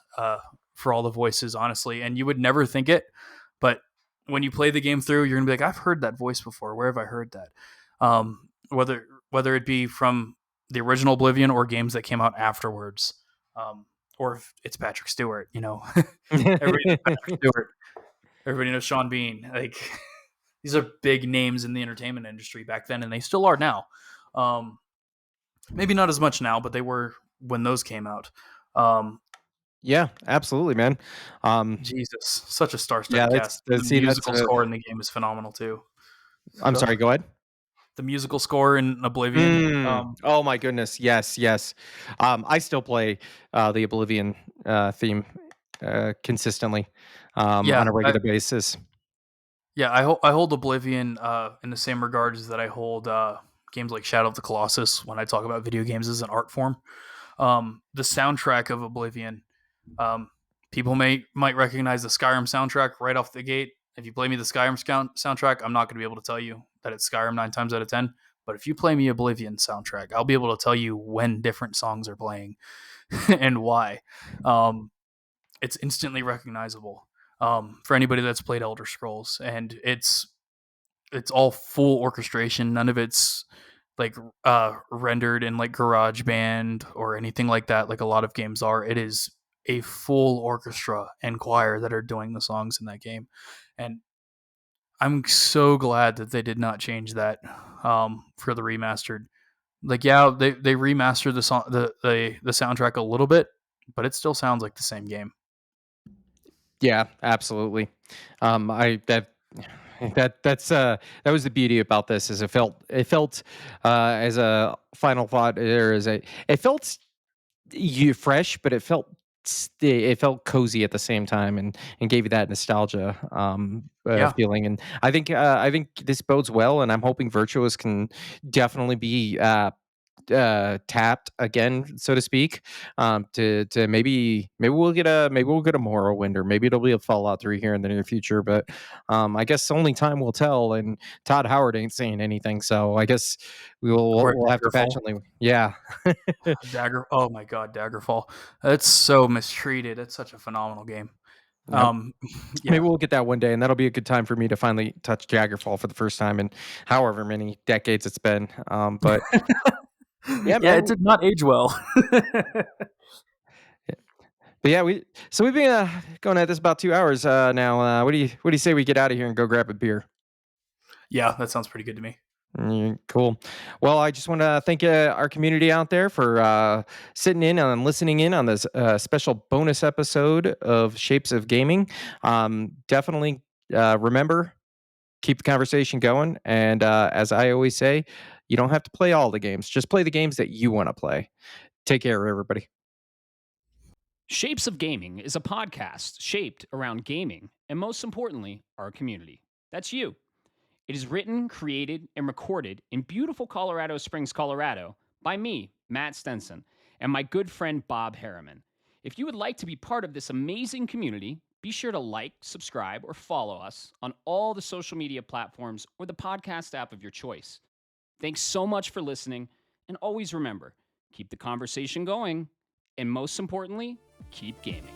for all the voices, honestly, and you would never think it, but when you play the game through, you're gonna be like, I've heard that voice before. Where have I heard that? Whether it be from the original Oblivion or games that came out afterwards, or if it's Patrick Stewart, everybody knows Patrick Stewart, everybody knows Sean Bean. Like these are big names in the entertainment industry back then, and they still are now. Um, Maybe not as much now, but they were when those came out. Um, yeah, absolutely, man. Jesus, such a Yeah, star-studded that's cast. The see, that's musical score in the game is phenomenal too. I'm sorry, Ugh. go ahead. The musical score in Oblivion. Oh my goodness, yes, yes. I still play the Oblivion theme consistently Yeah, on a regular basis. yeah. I hold Oblivion in the same regards that I hold games like Shadow of the Colossus when I talk about video games as an art form. The soundtrack of Oblivion. Um, People might recognize the Skyrim soundtrack right off the gate. If you play me the Skyrim soundtrack, I'm not going to be able to tell you that it's Skyrim 9 times out of 10. But if you play me Oblivion soundtrack, I'll be able to tell you when different songs are playing and why. Um, it's instantly recognizable for anybody that's played Elder Scrolls, and it's all full orchestration. None of it's like rendered in like GarageBand or anything like that, like a lot of games are. It is a full orchestra and choir that are doing the songs in that game, and I'm so glad that they did not change that for the remastered. Like, yeah, they remastered the song, the soundtrack a little bit, but it still sounds like the same game. Yeah, absolutely. I that was the beauty about this is it felt as a final thought there is a it felt you fresh, but it felt cozy at the same time, and gave you that nostalgia Yeah, feeling. And I think this bodes well, and I'm hoping Virtuos can definitely be tapped again, so to speak, to maybe we'll get a Morrowind, or maybe it'll be a Fallout 3 here in the near future. But I guess only time will tell. And Todd Howard ain't saying anything, so I guess or we'll have to Daggerfall. patiently, yeah. Oh my god, Daggerfall. That's so mistreated. It's such a phenomenal game. Yep. Um, Maybe yeah. we'll get that one day, and that'll be a good time for me to finally touch Jaggerfall for the first time in however many decades it's been. But yeah, Yeah, it man. did not age well. But yeah, we've been going at this about 2 hours now. What do you say we get out of here and go grab a beer? Yeah, that sounds pretty good to me. Cool. Well, I just want to thank our community out there for sitting in and listening in on this special bonus episode of Shapes of Gaming. Definitely remember, keep the conversation going. And as I always say, you don't have to play all the games. Just play the games that you want to play. Take care, everybody. Shapes of Gaming is a podcast shaped around gaming and, most importantly, our community. That's you. It is written, created, and recorded in beautiful Colorado Springs, Colorado, by me, Matt Stenson, and my good friend Bob Harriman. If you would like to be part of this amazing community, be sure to like, subscribe, or follow us on all the social media platforms or the podcast app of your choice. Thanks so much for listening, and always remember, keep the conversation going, and most importantly, keep gaming.